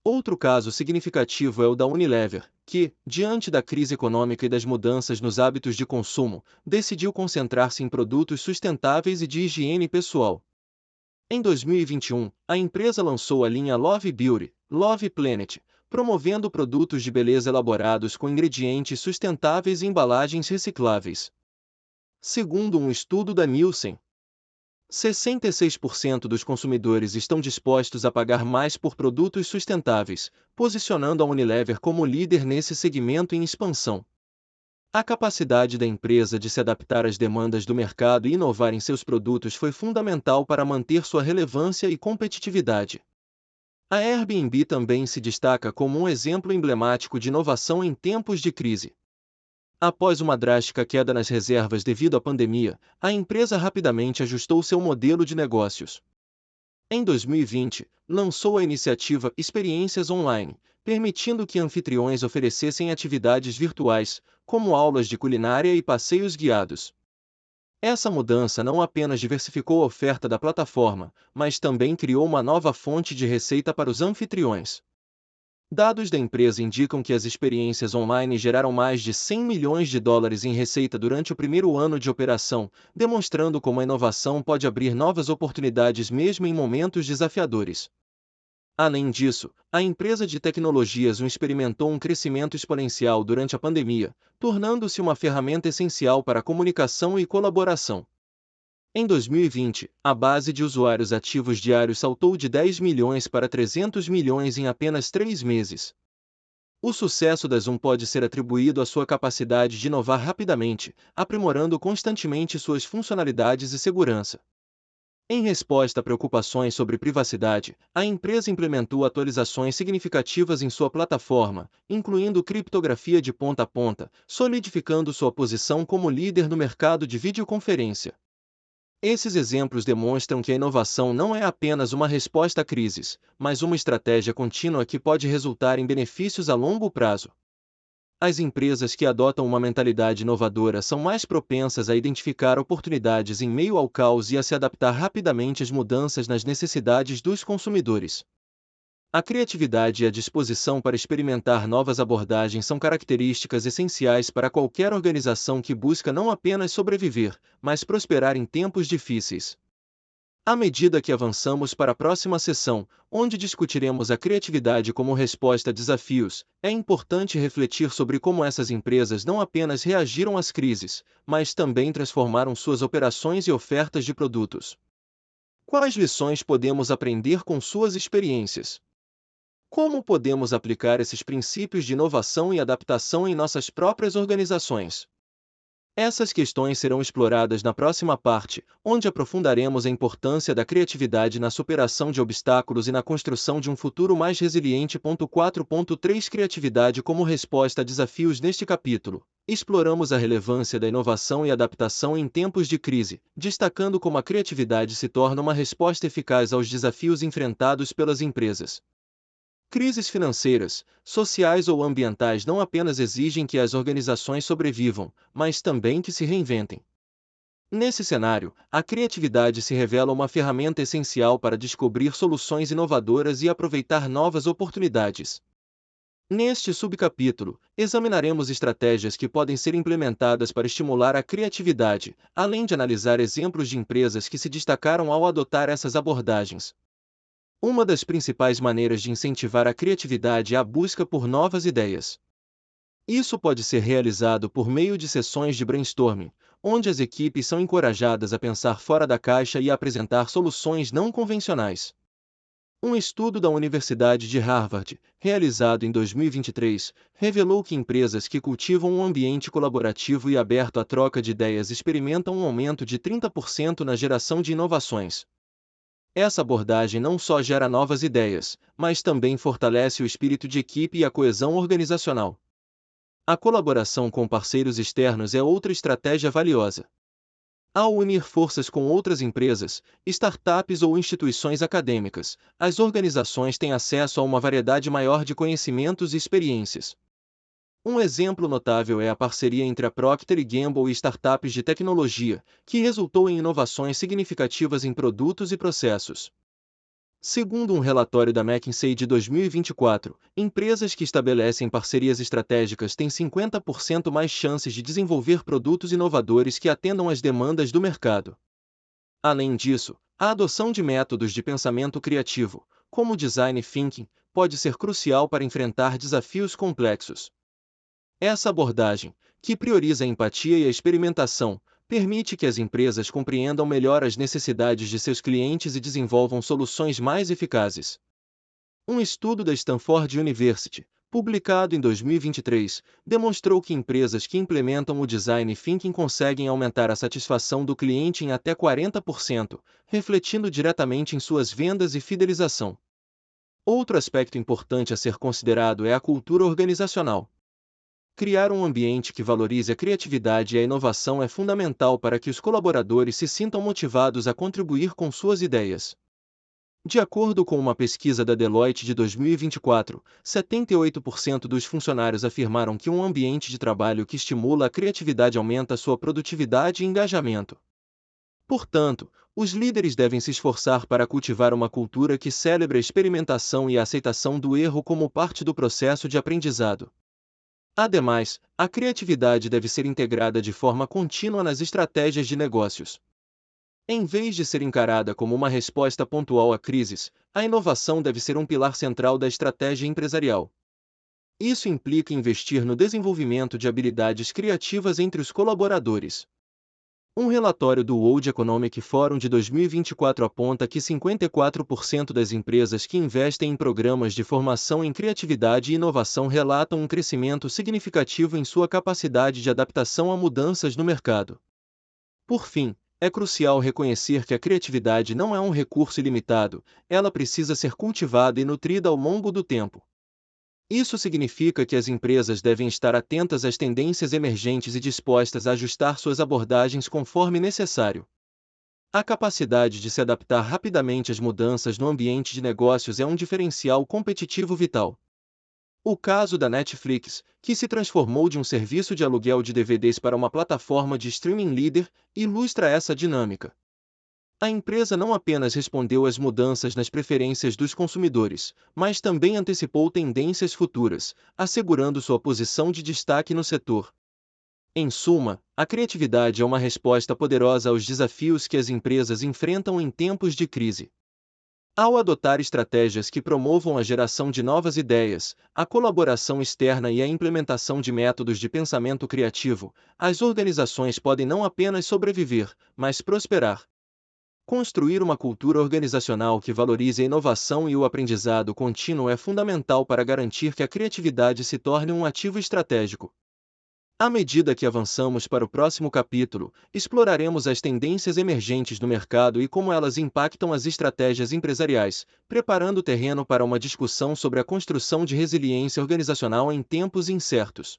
Outro caso significativo é o da Unilever, que, diante da crise econômica e das mudanças nos hábitos de consumo, decidiu concentrar-se em produtos sustentáveis e de higiene pessoal. Em 2021, a empresa lançou a linha Love Beauty, Love Planet, promovendo produtos de beleza elaborados com ingredientes sustentáveis e embalagens recicláveis. Segundo um estudo da Nielsen, 66% dos consumidores estão dispostos a pagar mais por produtos sustentáveis, posicionando a Unilever como líder nesse segmento em expansão. A capacidade da empresa de se adaptar às demandas do mercado e inovar em seus produtos foi fundamental para manter sua relevância e competitividade. A Airbnb também se destaca como um exemplo emblemático de inovação em tempos de crise. Após uma drástica queda nas reservas devido à pandemia, a empresa rapidamente ajustou seu modelo de negócios. Em 2020, lançou a iniciativa Experiências Online, permitindo que anfitriões oferecessem atividades virtuais, como aulas de culinária e passeios guiados. Essa mudança não apenas diversificou a oferta da plataforma, mas também criou uma nova fonte de receita para os anfitriões. Dados da empresa indicam que as experiências online geraram mais de 100 milhões de dólares em receita durante o primeiro ano de operação, demonstrando como a inovação pode abrir novas oportunidades mesmo em momentos desafiadores. Além disso, a empresa de tecnologias experimentou um crescimento exponencial durante a pandemia, tornando-se uma ferramenta essencial para a comunicação e colaboração. Em 2020, a base de usuários ativos diários saltou de 10 milhões para 300 milhões em apenas 3 meses. O sucesso da Zoom pode ser atribuído à sua capacidade de inovar rapidamente, aprimorando constantemente suas funcionalidades e segurança. Em resposta a preocupações sobre privacidade, a empresa implementou atualizações significativas em sua plataforma, incluindo criptografia de ponta a ponta, solidificando sua posição como líder no mercado de videoconferência. Esses exemplos demonstram que a inovação não é apenas uma resposta a crises, mas uma estratégia contínua que pode resultar em benefícios a longo prazo. As empresas que adotam uma mentalidade inovadora são mais propensas a identificar oportunidades em meio ao caos e a se adaptar rapidamente às mudanças nas necessidades dos consumidores. A criatividade e a disposição para experimentar novas abordagens são características essenciais para qualquer organização que busca não apenas sobreviver, mas prosperar em tempos difíceis. À medida que avançamos para a próxima sessão, onde discutiremos a criatividade como resposta a desafios, é importante refletir sobre como essas empresas não apenas reagiram às crises, mas também transformaram suas operações e ofertas de produtos. Quais lições podemos aprender com suas experiências? Como podemos aplicar esses princípios de inovação e adaptação em nossas próprias organizações? Essas questões serão exploradas na próxima parte, onde aprofundaremos a importância da criatividade na superação de obstáculos e na construção de um futuro mais resiliente. 4.3 Criatividade como resposta a desafios. Neste capítulo, exploramos a relevância da inovação e adaptação em tempos de crise, destacando como a criatividade se torna uma resposta eficaz aos desafios enfrentados pelas empresas. Crises financeiras, sociais ou ambientais não apenas exigem que as organizações sobrevivam, mas também que se reinventem. Nesse cenário, a criatividade se revela uma ferramenta essencial para descobrir soluções inovadoras e aproveitar novas oportunidades. Neste subcapítulo, examinaremos estratégias que podem ser implementadas para estimular a criatividade, além de analisar exemplos de empresas que se destacaram ao adotar essas abordagens. Uma das principais maneiras de incentivar a criatividade é a busca por novas ideias. Isso pode ser realizado por meio de sessões de brainstorming, onde as equipes são encorajadas a pensar fora da caixa e a apresentar soluções não convencionais. Um estudo da Universidade de Harvard, realizado em 2023, revelou que empresas que cultivam um ambiente colaborativo e aberto à troca de ideias experimentam um aumento de 30% na geração de inovações. Essa abordagem não só gera novas ideias, mas também fortalece o espírito de equipe e a coesão organizacional. A colaboração com parceiros externos é outra estratégia valiosa. Ao unir forças com outras empresas, startups ou instituições acadêmicas, as organizações têm acesso a uma variedade maior de conhecimentos e experiências. Um exemplo notável é a parceria entre a Procter & Gamble e startups de tecnologia, que resultou em inovações significativas em produtos e processos. Segundo um relatório da McKinsey de 2024, empresas que estabelecem parcerias estratégicas têm 50% mais chances de desenvolver produtos inovadores que atendam às demandas do mercado. Além disso, a adoção de métodos de pensamento criativo, como o design thinking, pode ser crucial para enfrentar desafios complexos. Essa abordagem, que prioriza a empatia e a experimentação, permite que as empresas compreendam melhor as necessidades de seus clientes e desenvolvam soluções mais eficazes. Um estudo da Stanford University, publicado em 2023, demonstrou que empresas que implementam o design thinking conseguem aumentar a satisfação do cliente em até 40%, refletindo diretamente em suas vendas e fidelização. Outro aspecto importante a ser considerado é a cultura organizacional. Criar um ambiente que valorize a criatividade e a inovação é fundamental para que os colaboradores se sintam motivados a contribuir com suas ideias. De acordo com uma pesquisa da Deloitte de 2024, 78% dos funcionários afirmaram que um ambiente de trabalho que estimula a criatividade aumenta sua produtividade e engajamento. Portanto, os líderes devem se esforçar para cultivar uma cultura que celebre a experimentação e a aceitação do erro como parte do processo de aprendizado. Ademais, a criatividade deve ser integrada de forma contínua nas estratégias de negócios. Em vez de ser encarada como uma resposta pontual a crises, a inovação deve ser um pilar central da estratégia empresarial. Isso implica investir no desenvolvimento de habilidades criativas entre os colaboradores. Um relatório do World Economic Forum de 2024 aponta que 54% das empresas que investem em programas de formação em criatividade e inovação relatam um crescimento significativo em sua capacidade de adaptação a mudanças no mercado. Por fim, é crucial reconhecer que a criatividade não é um recurso ilimitado, ela precisa ser cultivada e nutrida ao longo do tempo. Isso significa que as empresas devem estar atentas às tendências emergentes e dispostas a ajustar suas abordagens conforme necessário. A capacidade de se adaptar rapidamente às mudanças no ambiente de negócios é um diferencial competitivo vital. O caso da Netflix, que se transformou de um serviço de aluguel de DVDs para uma plataforma de streaming líder, ilustra essa dinâmica. A empresa não apenas respondeu às mudanças nas preferências dos consumidores, mas também antecipou tendências futuras, assegurando sua posição de destaque no setor. Em suma, a criatividade é uma resposta poderosa aos desafios que as empresas enfrentam em tempos de crise. Ao adotar estratégias que promovam a geração de novas ideias, a colaboração externa e a implementação de métodos de pensamento criativo, as organizações podem não apenas sobreviver, mas prosperar. Construir uma cultura organizacional que valorize a inovação e o aprendizado contínuo é fundamental para garantir que a criatividade se torne um ativo estratégico. À medida que avançamos para o próximo capítulo, exploraremos as tendências emergentes no mercado e como elas impactam as estratégias empresariais, preparando o terreno para uma discussão sobre a construção de resiliência organizacional em tempos incertos.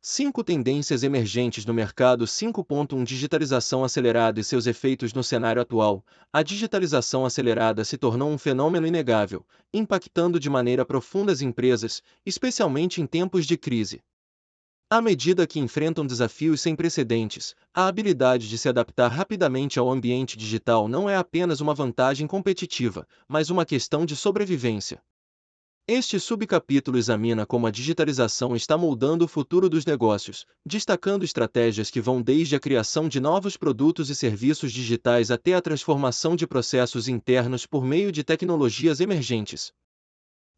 5 tendências emergentes no mercado. 5.1 Digitalização acelerada e seus efeitos no cenário atual. A digitalização acelerada se tornou um fenômeno inegável, impactando de maneira profunda as empresas, especialmente em tempos de crise. À medida que enfrentam desafios sem precedentes, a habilidade de se adaptar rapidamente ao ambiente digital não é apenas uma vantagem competitiva, mas uma questão de sobrevivência. Este subcapítulo examina como a digitalização está moldando o futuro dos negócios, destacando estratégias que vão desde a criação de novos produtos e serviços digitais até a transformação de processos internos por meio de tecnologias emergentes.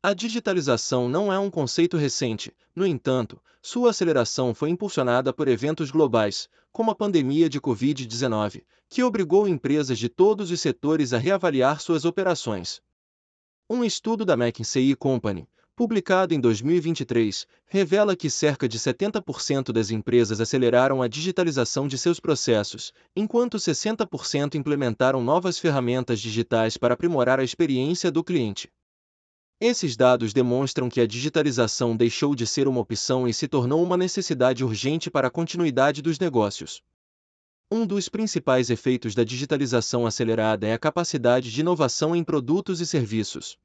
A digitalização não é um conceito recente, no entanto, sua aceleração foi impulsionada por eventos globais, como a pandemia de Covid-19, que obrigou empresas de todos os setores a reavaliar suas operações. Um estudo da McKinsey & Company, publicado em 2023, revela que cerca de 70% das empresas aceleraram a digitalização de seus processos, enquanto 60% implementaram novas ferramentas digitais para aprimorar a experiência do cliente. Esses dados demonstram que a digitalização deixou de ser uma opção e se tornou uma necessidade urgente para a continuidade dos negócios. Um dos principais efeitos da digitalização acelerada é a capacidade de inovação em produtos e serviços.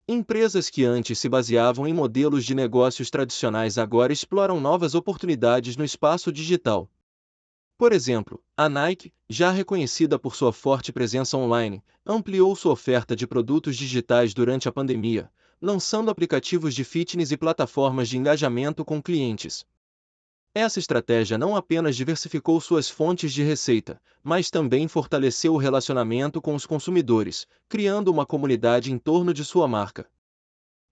Empresas que antes se baseavam em modelos de negócios tradicionais agora exploram novas oportunidades no espaço digital. Por exemplo, a Nike, já reconhecida por sua forte presença online, ampliou sua oferta de produtos digitais durante a pandemia, lançando aplicativos de fitness e plataformas de engajamento com clientes. Essa estratégia não apenas diversificou suas fontes de receita, mas também fortaleceu o relacionamento com os consumidores, criando uma comunidade em torno de sua marca.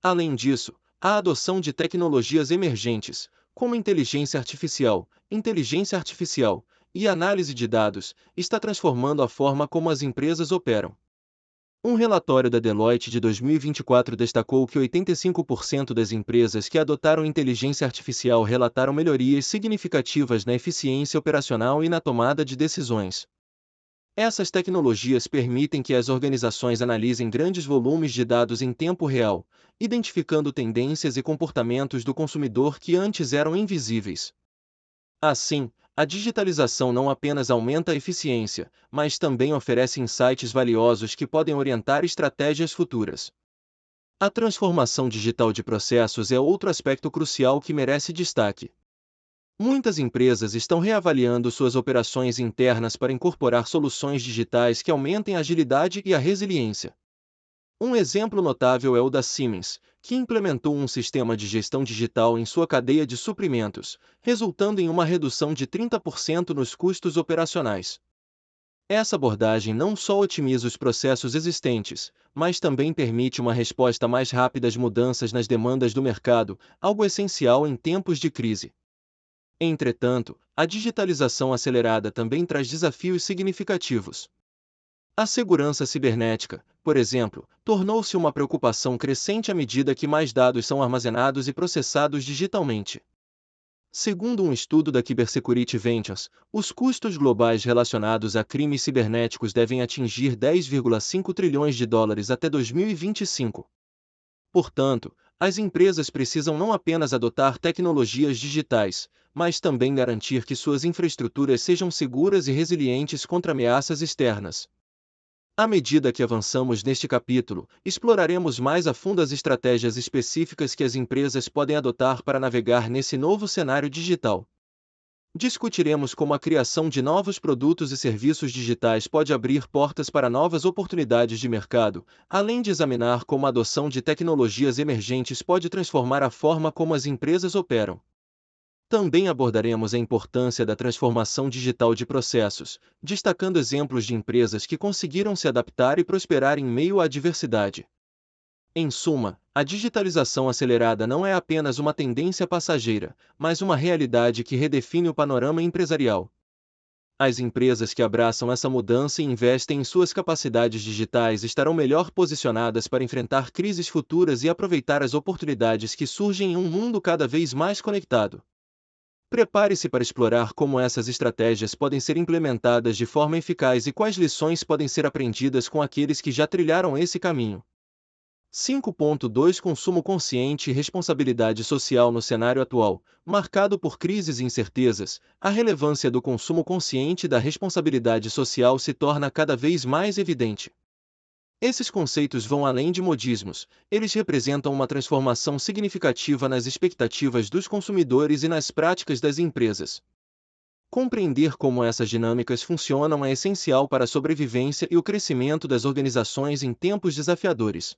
Além disso, a adoção de tecnologias emergentes, como inteligência artificial e análise de dados, está transformando a forma como as empresas operam. Um relatório da Deloitte de 2024 destacou que 85% das empresas que adotaram inteligência artificial relataram melhorias significativas na eficiência operacional e na tomada de decisões. Essas tecnologias permitem que as organizações analisem grandes volumes de dados em tempo real, identificando tendências e comportamentos do consumidor que antes eram invisíveis. Assim, a digitalização não apenas aumenta a eficiência, mas também oferece insights valiosos que podem orientar estratégias futuras. A transformação digital de processos é outro aspecto crucial que merece destaque. Muitas empresas estão reavaliando suas operações internas para incorporar soluções digitais que aumentem a agilidade e a resiliência. Um exemplo notável é o da Siemens, que implementou um sistema de gestão digital em sua cadeia de suprimentos, resultando em uma redução de 30% nos custos operacionais. Essa abordagem não só otimiza os processos existentes, mas também permite uma resposta mais rápida às mudanças nas demandas do mercado, algo essencial em tempos de crise. Entretanto, a digitalização acelerada também traz desafios significativos. A segurança cibernética, por exemplo, tornou-se uma preocupação crescente à medida que mais dados são armazenados e processados digitalmente. Segundo um estudo da Cybersecurity Ventures, os custos globais relacionados a crimes cibernéticos devem atingir 10,5 trilhões de dólares até 2025. Portanto, as empresas precisam não apenas adotar tecnologias digitais, mas também garantir que suas infraestruturas sejam seguras e resilientes contra ameaças externas. À medida que avançamos neste capítulo, exploraremos mais a fundo as estratégias específicas que as empresas podem adotar para navegar nesse novo cenário digital. Discutiremos como a criação de novos produtos e serviços digitais pode abrir portas para novas oportunidades de mercado, além de examinar como a adoção de tecnologias emergentes pode transformar a forma como as empresas operam. Também abordaremos a importância da transformação digital de processos, destacando exemplos de empresas que conseguiram se adaptar e prosperar em meio à adversidade. Em suma, a digitalização acelerada não é apenas uma tendência passageira, mas uma realidade que redefine o panorama empresarial. As empresas que abraçam essa mudança e investem em suas capacidades digitais estarão melhor posicionadas para enfrentar crises futuras e aproveitar as oportunidades que surgem em um mundo cada vez mais conectado. Prepare-se para explorar como essas estratégias podem ser implementadas de forma eficaz e quais lições podem ser aprendidas com aqueles que já trilharam esse caminho. 5.2 Consumo consciente e responsabilidade social no cenário atual, marcado por crises e incertezas, a relevância do consumo consciente e da responsabilidade social se torna cada vez mais evidente. Esses conceitos vão além de modismos, eles representam uma transformação significativa nas expectativas dos consumidores e nas práticas das empresas. Compreender como essas dinâmicas funcionam é essencial para a sobrevivência e o crescimento das organizações em tempos desafiadores.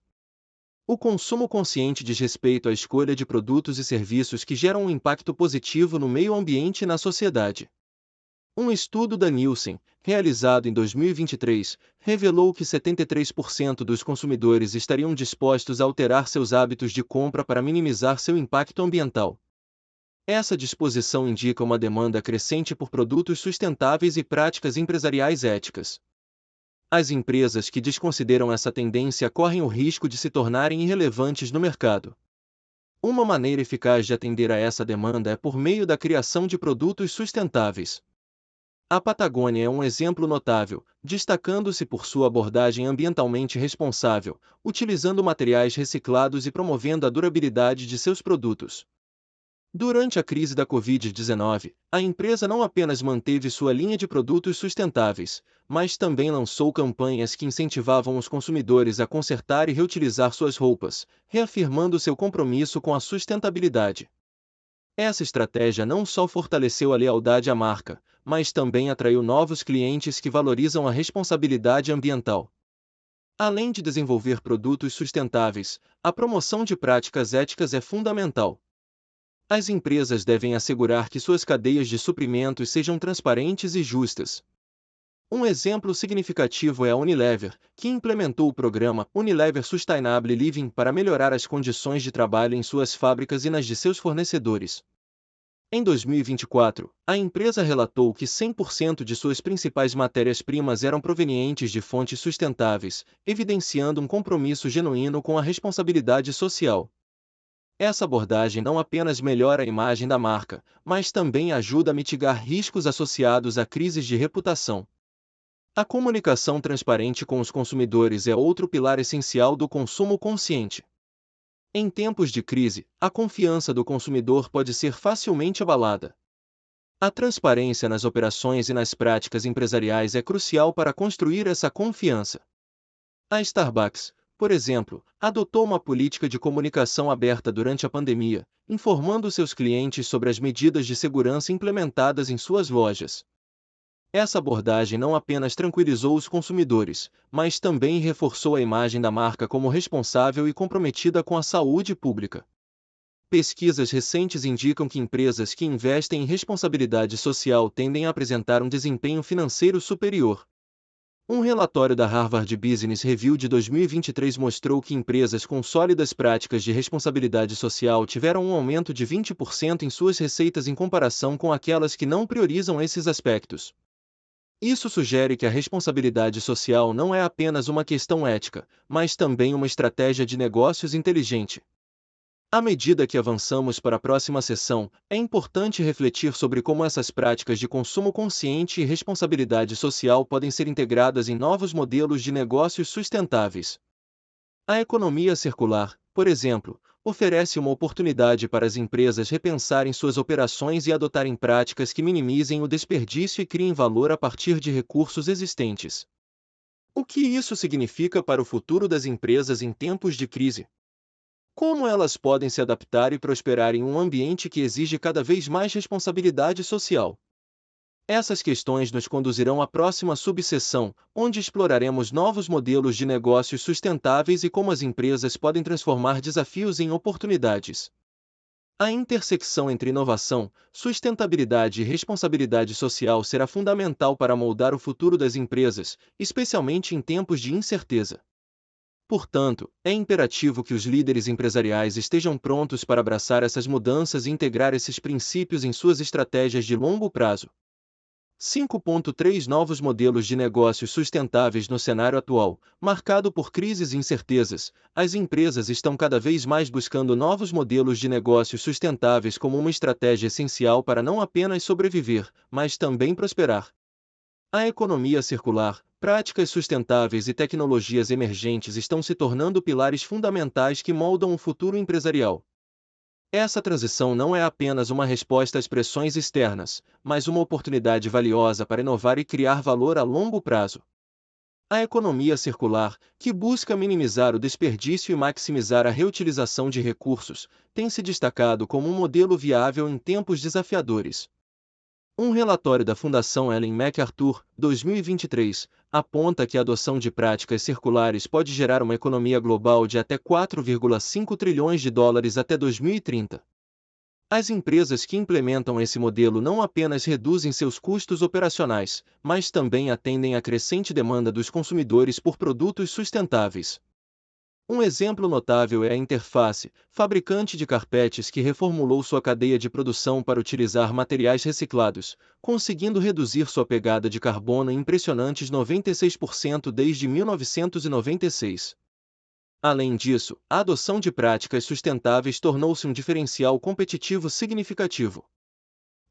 O consumo consciente diz respeito à escolha de produtos e serviços que geram um impacto positivo no meio ambiente e na sociedade. Um estudo da Nielsen, realizado em 2023, revelou que 73% dos consumidores estariam dispostos a alterar seus hábitos de compra para minimizar seu impacto ambiental. Essa disposição indica uma demanda crescente por produtos sustentáveis e práticas empresariais éticas. As empresas que desconsideram essa tendência correm o risco de se tornarem irrelevantes no mercado. Uma maneira eficaz de atender a essa demanda é por meio da criação de produtos sustentáveis. A Patagônia é um exemplo notável, destacando-se por sua abordagem ambientalmente responsável, utilizando materiais reciclados e promovendo a durabilidade de seus produtos. Durante a crise da Covid-19, a empresa não apenas manteve sua linha de produtos sustentáveis, mas também lançou campanhas que incentivavam os consumidores a consertar e reutilizar suas roupas, reafirmando seu compromisso com a sustentabilidade. Essa estratégia não só fortaleceu a lealdade à marca, mas também atraiu novos clientes que valorizam a responsabilidade ambiental. Além de desenvolver produtos sustentáveis, a promoção de práticas éticas é fundamental. As empresas devem assegurar que suas cadeias de suprimentos sejam transparentes e justas. Um exemplo significativo é a Unilever, que implementou o programa Unilever Sustainable Living para melhorar as condições de trabalho em suas fábricas e nas de seus fornecedores. Em 2024, a empresa relatou que 100% de suas principais matérias-primas eram provenientes de fontes sustentáveis, evidenciando um compromisso genuíno com a responsabilidade social. Essa abordagem não apenas melhora a imagem da marca, mas também ajuda a mitigar riscos associados a crises de reputação. A comunicação transparente com os consumidores é outro pilar essencial do consumo consciente. Em tempos de crise, a confiança do consumidor pode ser facilmente abalada. A transparência nas operações e nas práticas empresariais é crucial para construir essa confiança. A Starbucks, por exemplo, adotou uma política de comunicação aberta durante a pandemia, informando seus clientes sobre as medidas de segurança implementadas em suas lojas. Essa abordagem não apenas tranquilizou os consumidores, mas também reforçou a imagem da marca como responsável e comprometida com a saúde pública. Pesquisas recentes indicam que empresas que investem em responsabilidade social tendem a apresentar um desempenho financeiro superior. Um relatório da Harvard Business Review de 2023 mostrou que empresas com sólidas práticas de responsabilidade social tiveram um aumento de 20% em suas receitas em comparação com aquelas que não priorizam esses aspectos. Isso sugere que a responsabilidade social não é apenas uma questão ética, mas também uma estratégia de negócios inteligente. À medida que avançamos para a próxima sessão, é importante refletir sobre como essas práticas de consumo consciente e responsabilidade social podem ser integradas em novos modelos de negócios sustentáveis. A economia circular, por exemplo, oferece uma oportunidade para as empresas repensarem suas operações e adotarem práticas que minimizem o desperdício e criem valor a partir de recursos existentes. O que isso significa para o futuro das empresas em tempos de crise? Como elas podem se adaptar e prosperar em um ambiente que exige cada vez mais responsabilidade social? Essas questões nos conduzirão à próxima subseção, onde exploraremos novos modelos de negócios sustentáveis e como as empresas podem transformar desafios em oportunidades. A intersecção entre inovação, sustentabilidade e responsabilidade social será fundamental para moldar o futuro das empresas, especialmente em tempos de incerteza. Portanto, é imperativo que os líderes empresariais estejam prontos para abraçar essas mudanças e integrar esses princípios em suas estratégias de longo prazo. 5.3 Novos modelos de negócios sustentáveis no cenário atual, marcado por crises e incertezas, as empresas estão cada vez mais buscando novos modelos de negócios sustentáveis como uma estratégia essencial para não apenas sobreviver, mas também prosperar. A economia circular, práticas sustentáveis e tecnologias emergentes estão se tornando pilares fundamentais que moldam o futuro empresarial. Essa transição não é apenas uma resposta às pressões externas, mas uma oportunidade valiosa para inovar e criar valor a longo prazo. A economia circular, que busca minimizar o desperdício e maximizar a reutilização de recursos, tem se destacado como um modelo viável em tempos desafiadores. Um relatório da Fundação Ellen MacArthur, 2023, aponta que a adoção de práticas circulares pode gerar uma economia global de até 4,5 trilhões de dólares até 2030. As empresas que implementam esse modelo não apenas reduzem seus custos operacionais, mas também atendem à crescente demanda dos consumidores por produtos sustentáveis. Um exemplo notável é a Interface, fabricante de carpetes que reformulou sua cadeia de produção para utilizar materiais reciclados, conseguindo reduzir sua pegada de carbono em impressionantes 96% desde 1996. Além disso, a adoção de práticas sustentáveis tornou-se um diferencial competitivo significativo.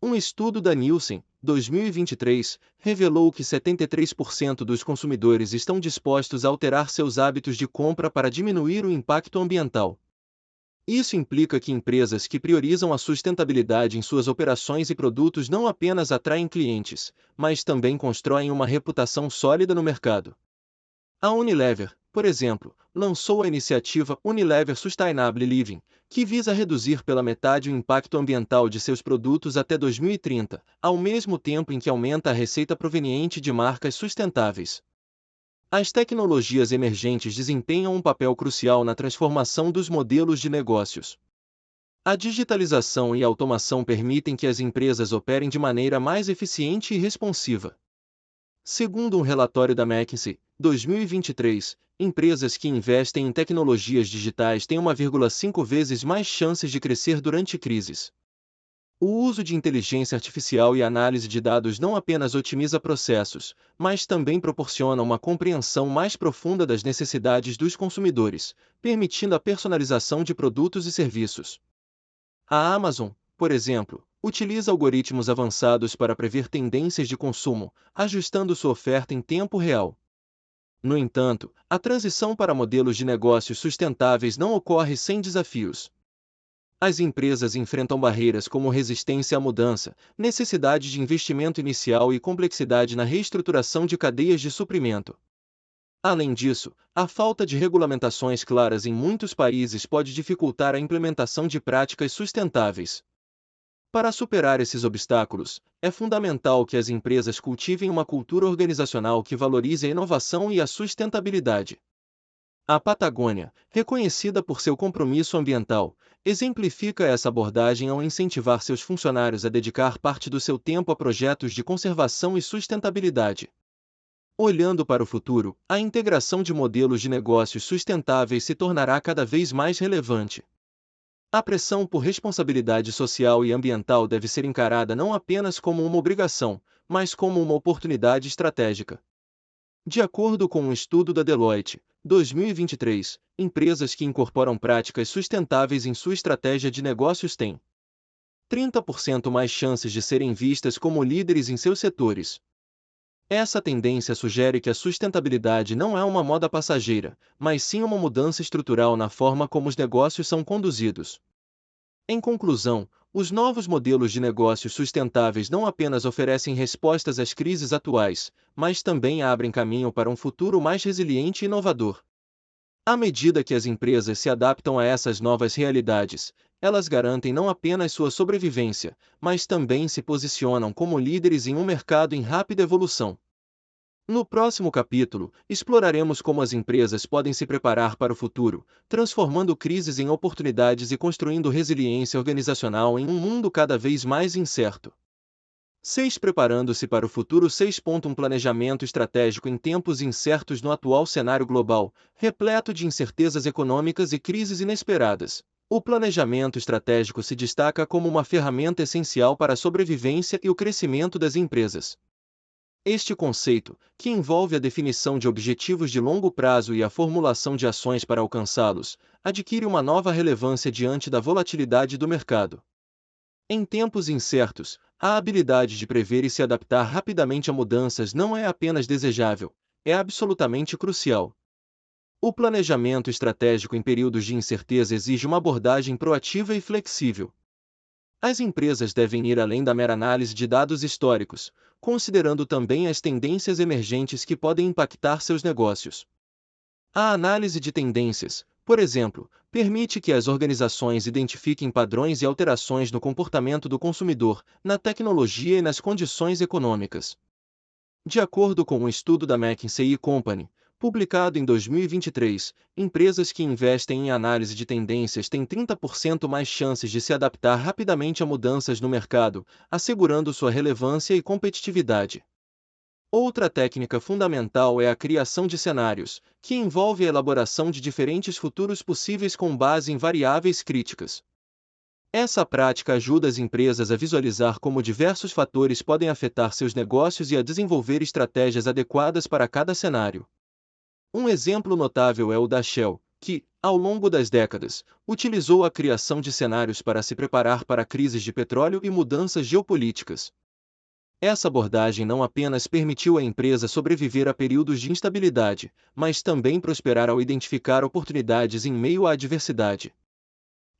Um estudo da Nielsen, 2023, revelou que 73% dos consumidores estão dispostos a alterar seus hábitos de compra para diminuir o impacto ambiental. Isso implica que empresas que priorizam a sustentabilidade em suas operações e produtos não apenas atraem clientes, mas também constroem uma reputação sólida no mercado. A Unilever, por exemplo, lançou a iniciativa Unilever Sustainable Living, que visa reduzir pela metade o impacto ambiental de seus produtos até 2030, ao mesmo tempo em que aumenta a receita proveniente de marcas sustentáveis. As tecnologias emergentes desempenham um papel crucial na transformação dos modelos de negócios. A digitalização e a automação permitem que as empresas operem de maneira mais eficiente e responsiva. Segundo um relatório da McKinsey, 2023, empresas que investem em tecnologias digitais têm 1,5 vezes mais chances de crescer durante crises. O uso de inteligência artificial e análise de dados não apenas otimiza processos, mas também proporciona uma compreensão mais profunda das necessidades dos consumidores, permitindo a personalização de produtos e serviços. A Amazon, por exemplo, utiliza algoritmos avançados para prever tendências de consumo, ajustando sua oferta em tempo real. No entanto, a transição para modelos de negócios sustentáveis não ocorre sem desafios. As empresas enfrentam barreiras como resistência à mudança, necessidade de investimento inicial e complexidade na reestruturação de cadeias de suprimento. Além disso, a falta de regulamentações claras em muitos países pode dificultar a implementação de práticas sustentáveis. Para superar esses obstáculos, é fundamental que as empresas cultivem uma cultura organizacional que valorize a inovação e a sustentabilidade. A Patagônia, reconhecida por seu compromisso ambiental, exemplifica essa abordagem ao incentivar seus funcionários a dedicar parte do seu tempo a projetos de conservação e sustentabilidade. Olhando para o futuro, a integração de modelos de negócios sustentáveis se tornará cada vez mais relevante. A pressão por responsabilidade social e ambiental deve ser encarada não apenas como uma obrigação, mas como uma oportunidade estratégica. De acordo com um estudo da Deloitte, 2023, empresas que incorporam práticas sustentáveis em sua estratégia de negócios têm 30% mais chances de serem vistas como líderes em seus setores. Essa tendência sugere que a sustentabilidade não é uma moda passageira, mas sim uma mudança estrutural na forma como os negócios são conduzidos. Em conclusão, os novos modelos de negócios sustentáveis não apenas oferecem respostas às crises atuais, mas também abrem caminho para um futuro mais resiliente e inovador. À medida que as empresas se adaptam a essas novas realidades, elas garantem não apenas sua sobrevivência, mas também se posicionam como líderes em um mercado em rápida evolução. No próximo capítulo, exploraremos como as empresas podem se preparar para o futuro, transformando crises em oportunidades e construindo resiliência organizacional em um mundo cada vez mais incerto. 6. Preparando-se para o futuro. 6. Planejamento estratégico em tempos incertos. No atual cenário global, repleto de incertezas econômicas e crises inesperadas, o planejamento estratégico se destaca como uma ferramenta essencial para a sobrevivência e o crescimento das empresas. Este conceito, que envolve a definição de objetivos de longo prazo e a formulação de ações para alcançá-los, adquire uma nova relevância diante da volatilidade do mercado. Em tempos incertos, a habilidade de prever e se adaptar rapidamente a mudanças não é apenas desejável, é absolutamente crucial. O planejamento estratégico em períodos de incerteza exige uma abordagem proativa e flexível. As empresas devem ir além da mera análise de dados históricos, considerando também as tendências emergentes que podem impactar seus negócios. A análise de tendências, por exemplo, permite que as organizações identifiquem padrões e alterações no comportamento do consumidor, na tecnologia e nas condições econômicas. De acordo com um estudo da McKinsey & Company, publicado em 2023, empresas que investem em análise de tendências têm 30% mais chances de se adaptar rapidamente a mudanças no mercado, assegurando sua relevância e competitividade. Outra técnica fundamental é a criação de cenários, que envolve a elaboração de diferentes futuros possíveis com base em variáveis críticas. Essa prática ajuda as empresas a visualizar como diversos fatores podem afetar seus negócios e a desenvolver estratégias adequadas para cada cenário. Um exemplo notável é o da Shell, que, ao longo das décadas, utilizou a criação de cenários para se preparar para crises de petróleo e mudanças geopolíticas. Essa abordagem não apenas permitiu à empresa sobreviver a períodos de instabilidade, mas também prosperar ao identificar oportunidades em meio à adversidade.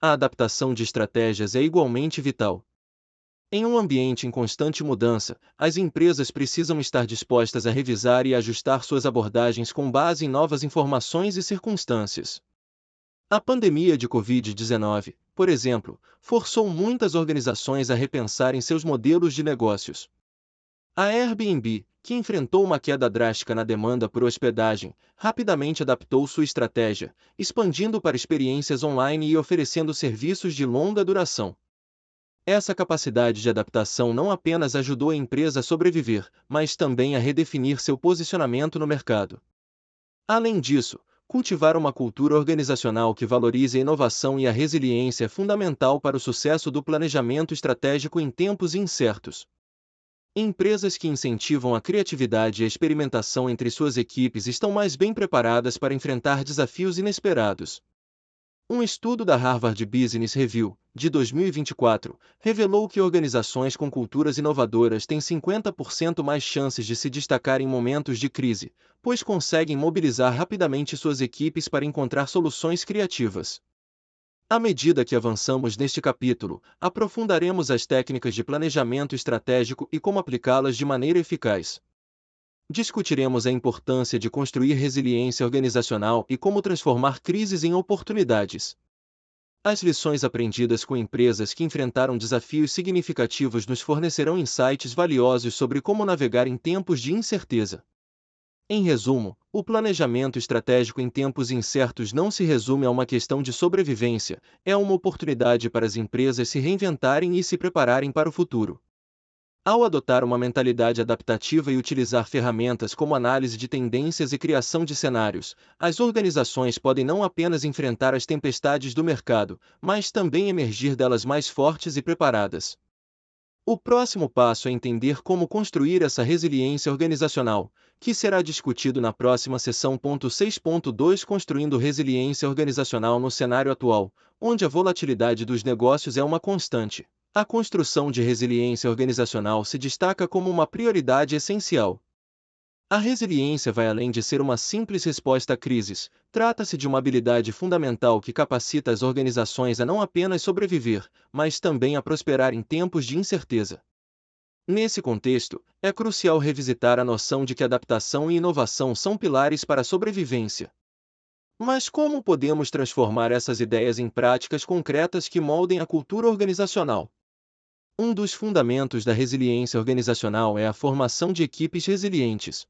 A adaptação de estratégias é igualmente vital. Em um ambiente em constante mudança, as empresas precisam estar dispostas a revisar e ajustar suas abordagens com base em novas informações e circunstâncias. A pandemia de Covid-19, por exemplo, forçou muitas organizações a repensarem seus modelos de negócios. A Airbnb, que enfrentou uma queda drástica na demanda por hospedagem, rapidamente adaptou sua estratégia, expandindo para experiências online e oferecendo serviços de longa duração. Essa capacidade de adaptação não apenas ajudou a empresa a sobreviver, mas também a redefinir seu posicionamento no mercado. Além disso, cultivar uma cultura organizacional que valorize a inovação e a resiliência é fundamental para o sucesso do planejamento estratégico em tempos incertos. Empresas que incentivam a criatividade e a experimentação entre suas equipes estão mais bem preparadas para enfrentar desafios inesperados. Um estudo da Harvard Business Review, de 2024, revelou que organizações com culturas inovadoras têm 50% mais chances de se destacar em momentos de crise, pois conseguem mobilizar rapidamente suas equipes para encontrar soluções criativas. À medida que avançamos neste capítulo, aprofundaremos as técnicas de planejamento estratégico e como aplicá-las de maneira eficaz. Discutiremos a importância de construir resiliência organizacional e como transformar crises em oportunidades. As lições aprendidas com empresas que enfrentaram desafios significativos nos fornecerão insights valiosos sobre como navegar em tempos de incerteza. Em resumo, o planejamento estratégico em tempos incertos não se resume a uma questão de sobrevivência, é uma oportunidade para as empresas se reinventarem e se prepararem para o futuro. Ao adotar uma mentalidade adaptativa e utilizar ferramentas como análise de tendências e criação de cenários, as organizações podem não apenas enfrentar as tempestades do mercado, mas também emergir delas mais fortes e preparadas. O próximo passo é entender como construir essa resiliência organizacional, que será discutido na próxima sessão. 6.2 Construindo resiliência organizacional no cenário atual, onde a volatilidade dos negócios é uma constante. A construção de resiliência organizacional se destaca como uma prioridade essencial. A resiliência vai além de ser uma simples resposta a crises, trata-se de uma habilidade fundamental que capacita as organizações a não apenas sobreviver, mas também a prosperar em tempos de incerteza. Nesse contexto, é crucial revisitar a noção de que adaptação e inovação são pilares para a sobrevivência. Mas como podemos transformar essas ideias em práticas concretas que moldem a cultura organizacional? Um dos fundamentos da resiliência organizacional é a formação de equipes resilientes.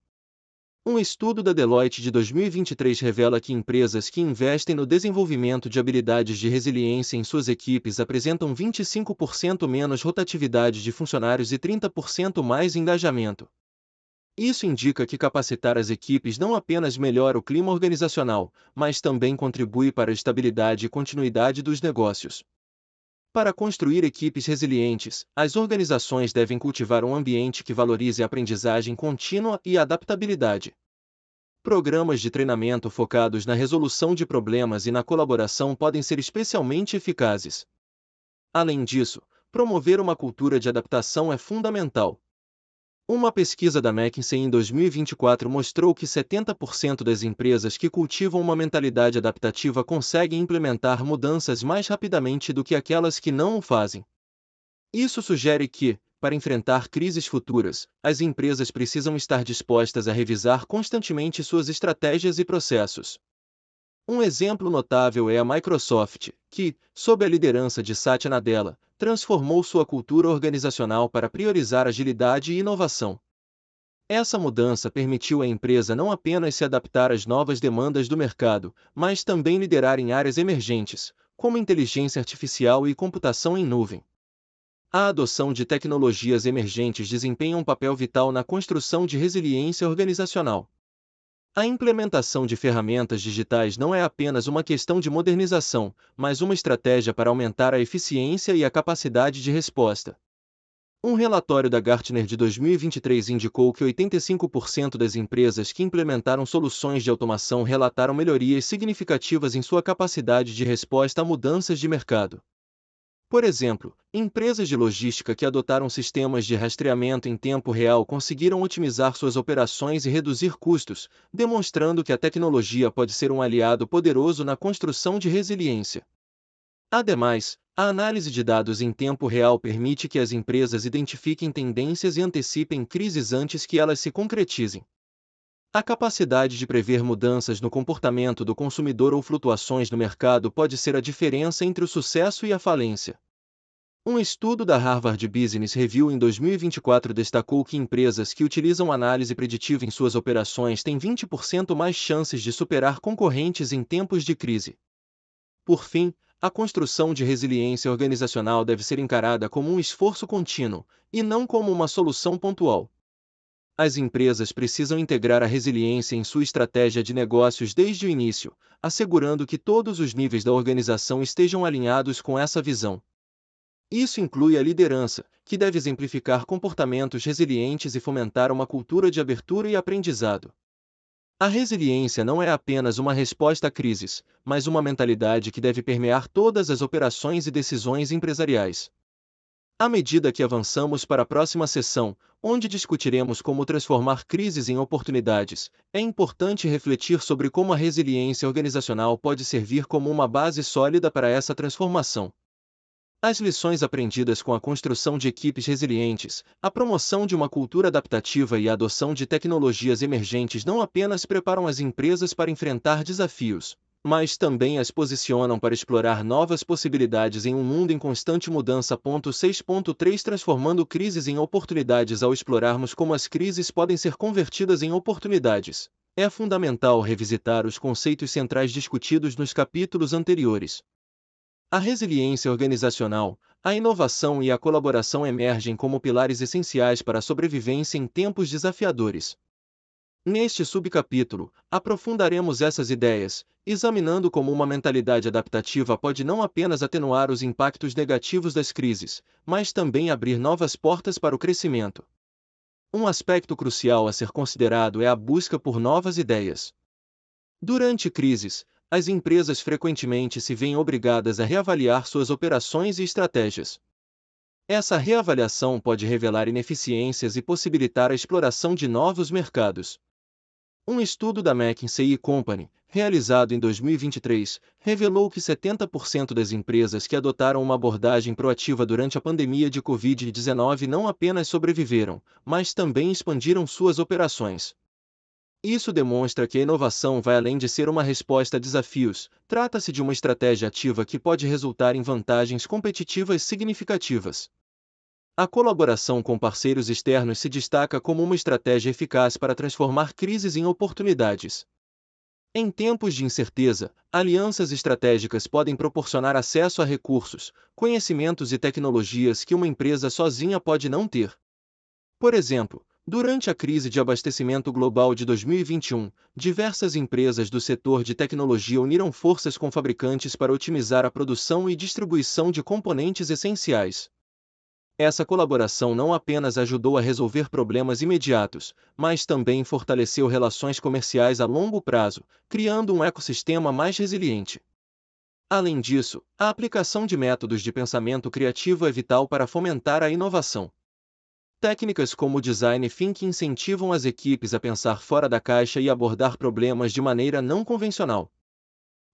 Um estudo da Deloitte de 2023 revela que empresas que investem no desenvolvimento de habilidades de resiliência em suas equipes apresentam 25% menos rotatividade de funcionários e 30% mais engajamento. Isso indica que capacitar as equipes não apenas melhora o clima organizacional, mas também contribui para a estabilidade e continuidade dos negócios. Para construir equipes resilientes, as organizações devem cultivar um ambiente que valorize a aprendizagem contínua e a adaptabilidade. Programas de treinamento focados na resolução de problemas e na colaboração podem ser especialmente eficazes. Além disso, promover uma cultura de adaptação é fundamental. Uma pesquisa da McKinsey em 2024 mostrou que 70% das empresas que cultivam uma mentalidade adaptativa conseguem implementar mudanças mais rapidamente do que aquelas que não o fazem. Isso sugere que, para enfrentar crises futuras, as empresas precisam estar dispostas a revisar constantemente suas estratégias e processos. Um exemplo notável é a Microsoft, que, sob a liderança de Satya Nadella, transformou sua cultura organizacional para priorizar agilidade e inovação. Essa mudança permitiu à empresa não apenas se adaptar às novas demandas do mercado, mas também liderar em áreas emergentes, como inteligência artificial e computação em nuvem. A adoção de tecnologias emergentes desempenha um papel vital na construção de resiliência organizacional. A implementação de ferramentas digitais não é apenas uma questão de modernização, mas uma estratégia para aumentar a eficiência e a capacidade de resposta. Um relatório da Gartner de 2023 indicou que 85% das empresas que implementaram soluções de automação relataram melhorias significativas em sua capacidade de resposta a mudanças de mercado. Por exemplo, empresas de logística que adotaram sistemas de rastreamento em tempo real conseguiram otimizar suas operações e reduzir custos, demonstrando que a tecnologia pode ser um aliado poderoso na construção de resiliência. Ademais, a análise de dados em tempo real permite que as empresas identifiquem tendências e antecipem crises antes que elas se concretizem. A capacidade de prever mudanças no comportamento do consumidor ou flutuações no mercado pode ser a diferença entre o sucesso e a falência. Um estudo da Harvard Business Review em 2024 destacou que empresas que utilizam análise preditiva em suas operações têm 20% mais chances de superar concorrentes em tempos de crise. Por fim, a construção de resiliência organizacional deve ser encarada como um esforço contínuo, e não como uma solução pontual. As empresas precisam integrar a resiliência em sua estratégia de negócios desde o início, assegurando que todos os níveis da organização estejam alinhados com essa visão. Isso inclui a liderança, que deve exemplificar comportamentos resilientes e fomentar uma cultura de abertura e aprendizado. A resiliência não é apenas uma resposta a crises, mas uma mentalidade que deve permear todas as operações e decisões empresariais. À medida que avançamos para a próxima sessão, onde discutiremos como transformar crises em oportunidades, é importante refletir sobre como a resiliência organizacional pode servir como uma base sólida para essa transformação. As lições aprendidas com a construção de equipes resilientes, a promoção de uma cultura adaptativa e a adoção de tecnologias emergentes não apenas preparam as empresas para enfrentar desafios, mas também as posicionam para explorar novas possibilidades em um mundo em constante mudança. 6.3 Transformando crises em oportunidades. Ao explorarmos como as crises podem ser convertidas em oportunidades, é fundamental revisitar os conceitos centrais discutidos nos capítulos anteriores. A resiliência organizacional, a inovação e a colaboração emergem como pilares essenciais para a sobrevivência em tempos desafiadores. Neste subcapítulo, aprofundaremos essas ideias, examinando como uma mentalidade adaptativa pode não apenas atenuar os impactos negativos das crises, mas também abrir novas portas para o crescimento. Um aspecto crucial a ser considerado é a busca por novas ideias. Durante crises, as empresas frequentemente se veem obrigadas a reavaliar suas operações e estratégias. Essa reavaliação pode revelar ineficiências e possibilitar a exploração de novos mercados. Um estudo da McKinsey & Company, realizado em 2023, revelou que 70% das empresas que adotaram uma abordagem proativa durante a pandemia de Covid-19 não apenas sobreviveram, mas também expandiram suas operações. Isso demonstra que a inovação vai além de ser uma resposta a desafios, trata-se de uma estratégia ativa que pode resultar em vantagens competitivas significativas. A colaboração com parceiros externos se destaca como uma estratégia eficaz para transformar crises em oportunidades. Em tempos de incerteza, alianças estratégicas podem proporcionar acesso a recursos, conhecimentos e tecnologias que uma empresa sozinha pode não ter. Por exemplo, durante a crise de abastecimento global de 2021, diversas empresas do setor de tecnologia uniram forças com fabricantes para otimizar a produção e distribuição de componentes essenciais. Essa colaboração não apenas ajudou a resolver problemas imediatos, mas também fortaleceu relações comerciais a longo prazo, criando um ecossistema mais resiliente. Além disso, a aplicação de métodos de pensamento criativo é vital para fomentar a inovação. Técnicas como o design thinking incentivam as equipes a pensar fora da caixa e abordar problemas de maneira não convencional.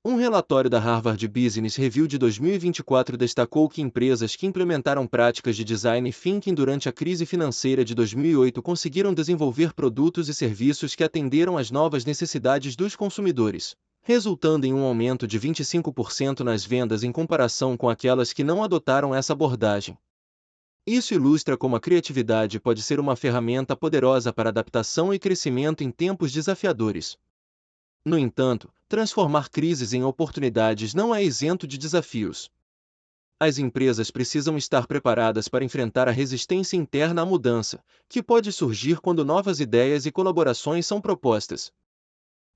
Um relatório da Harvard Business Review de 2024 destacou que empresas que implementaram práticas de design thinking durante a crise financeira de 2008 conseguiram desenvolver produtos e serviços que atenderam às novas necessidades dos consumidores, resultando em um aumento de 25% nas vendas em comparação com aquelas que não adotaram essa abordagem. Isso ilustra como a criatividade pode ser uma ferramenta poderosa para adaptação e crescimento em tempos desafiadores. No entanto, transformar crises em oportunidades não é isento de desafios. As empresas precisam estar preparadas para enfrentar a resistência interna à mudança, que pode surgir quando novas ideias e colaborações são propostas.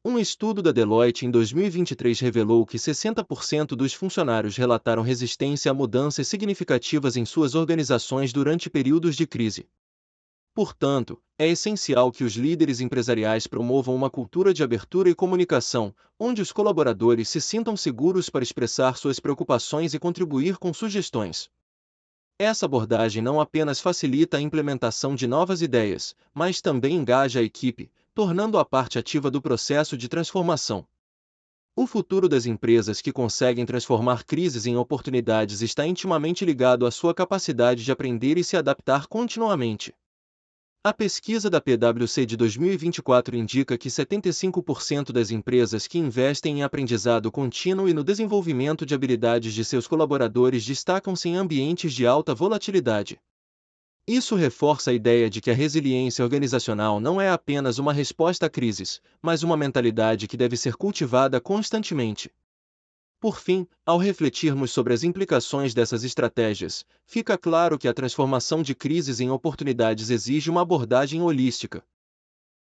Um estudo da Deloitte em 2023 revelou que 60% dos funcionários relataram resistência a mudanças significativas em suas organizações durante períodos de crise. Portanto, é essencial que os líderes empresariais promovam uma cultura de abertura e comunicação, onde os colaboradores se sintam seguros para expressar suas preocupações e contribuir com sugestões. Essa abordagem não apenas facilita a implementação de novas ideias, mas também engaja a equipe, tornando-a parte ativa do processo de transformação. O futuro das empresas que conseguem transformar crises em oportunidades está intimamente ligado à sua capacidade de aprender e se adaptar continuamente. A pesquisa da PwC de 2024 indica que 75% das empresas que investem em aprendizado contínuo e no desenvolvimento de habilidades de seus colaboradores destacam-se em ambientes de alta volatilidade. Isso reforça a ideia de que a resiliência organizacional não é apenas uma resposta a crises, mas uma mentalidade que deve ser cultivada constantemente. Por fim, ao refletirmos sobre as implicações dessas estratégias, fica claro que a transformação de crises em oportunidades exige uma abordagem holística.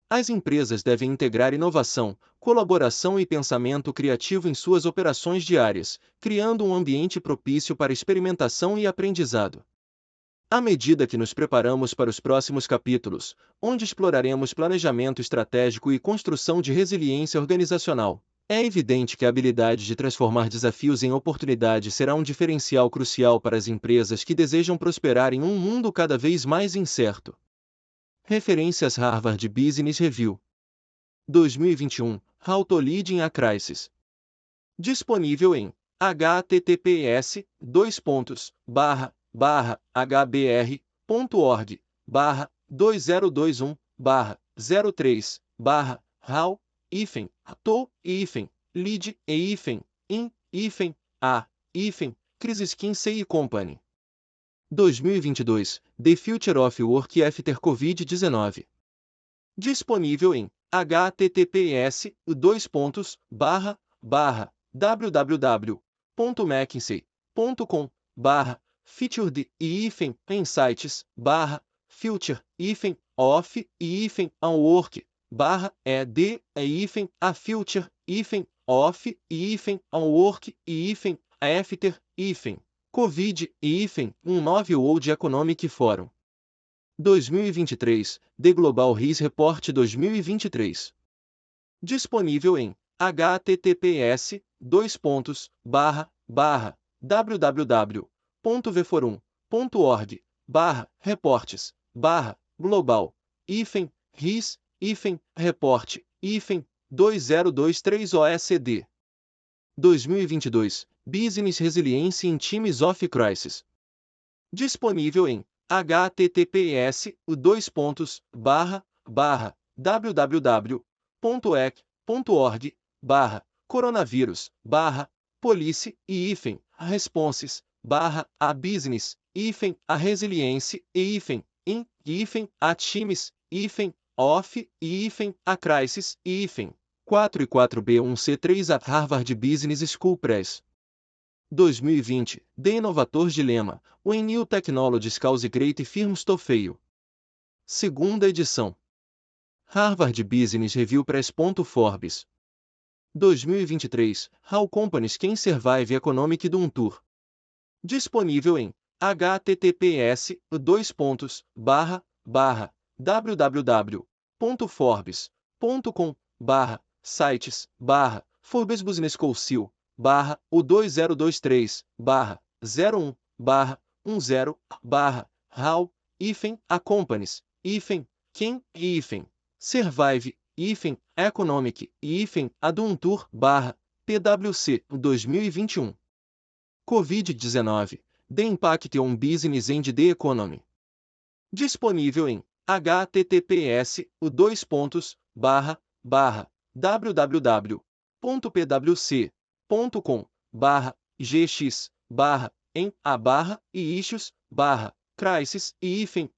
As empresas devem integrar inovação, colaboração e pensamento criativo em suas operações diárias, criando um ambiente propício para experimentação e aprendizado. À medida que nos preparamos para os próximos capítulos, onde exploraremos planejamento estratégico e construção de resiliência organizacional, é evidente que a habilidade de transformar desafios em oportunidades será um diferencial crucial para as empresas que desejam prosperar em um mundo cada vez mais incerto. Referências Harvard Business Review 2021, How to Lead in a Crisis. Disponível em https://hbr.org/2021/03/how-lead-in-a-Crisis Kinsey & Company. 2022, The Future of Work After Covid-19. Disponível em https://www.mckinsey.com/ featured e insights, future, of e work, ed a future, of e work e after, Covid e 19 World Economic Forum 2023, The Global Health Report 2023. Disponível em https://www.veforum.org/report/global-report 2023 2022 Business Resilience in Times of Crisis. Disponível em https://www.ec.org/coronavírus/policy e responses/a business a resiliência e in a times of e a crisis e 4 e 4B1C3 at Harvard Business School Press. 2020, The Innovator's Dilemma, When New Technologies Cause Great Firms to Fail. Segunda edição. Harvard Business Review Press. Forbes. 2023, How Companies Can Survive Economic Downturn. Disponível em https://www.forbes.com/sites/Forbes Business Council -2023/01/10/How Companies Can Survive Economic a Downturn PwC 2021. Covid-19, The Impact on Business and the Economy. Disponível em https://www.pwc.com/gx/em/issues/crisis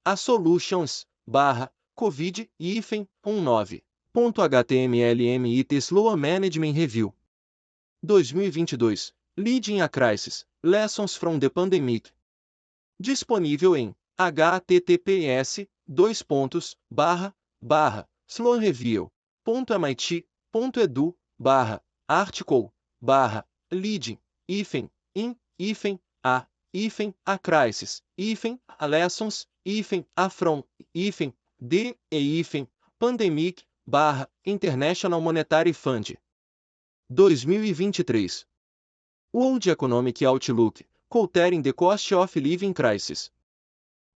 a solutions/covid-19.html Slow Management Review 2022 Leading a Crisis, Lessons from the Pandemic. Disponível em https://sloanreview.mit.edu/article/leading a crisis a lessons a from the pandemic International Monetary Fund 2023 World Economic Outlook, Countering the Cost of Living Crisis.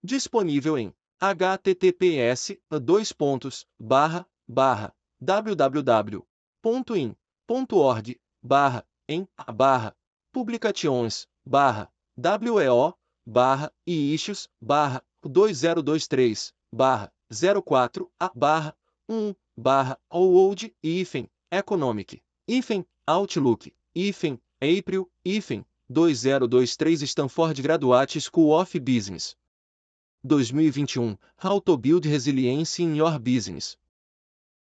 Disponível em https://www.in.org/publications/WEO/issues/2023/1/World Economic Outlook April 2023 Stanford Graduate School of Business 2021 How to Build Resilience in Your Business.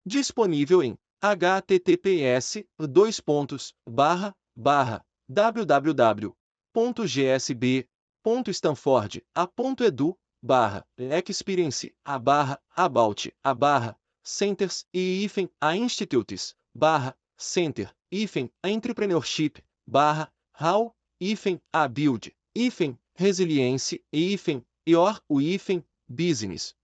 Disponível em https://www.gsb.stanford.edu/experience/about/centers e a institutes/center a entrepreneurship/how a build resilience your business.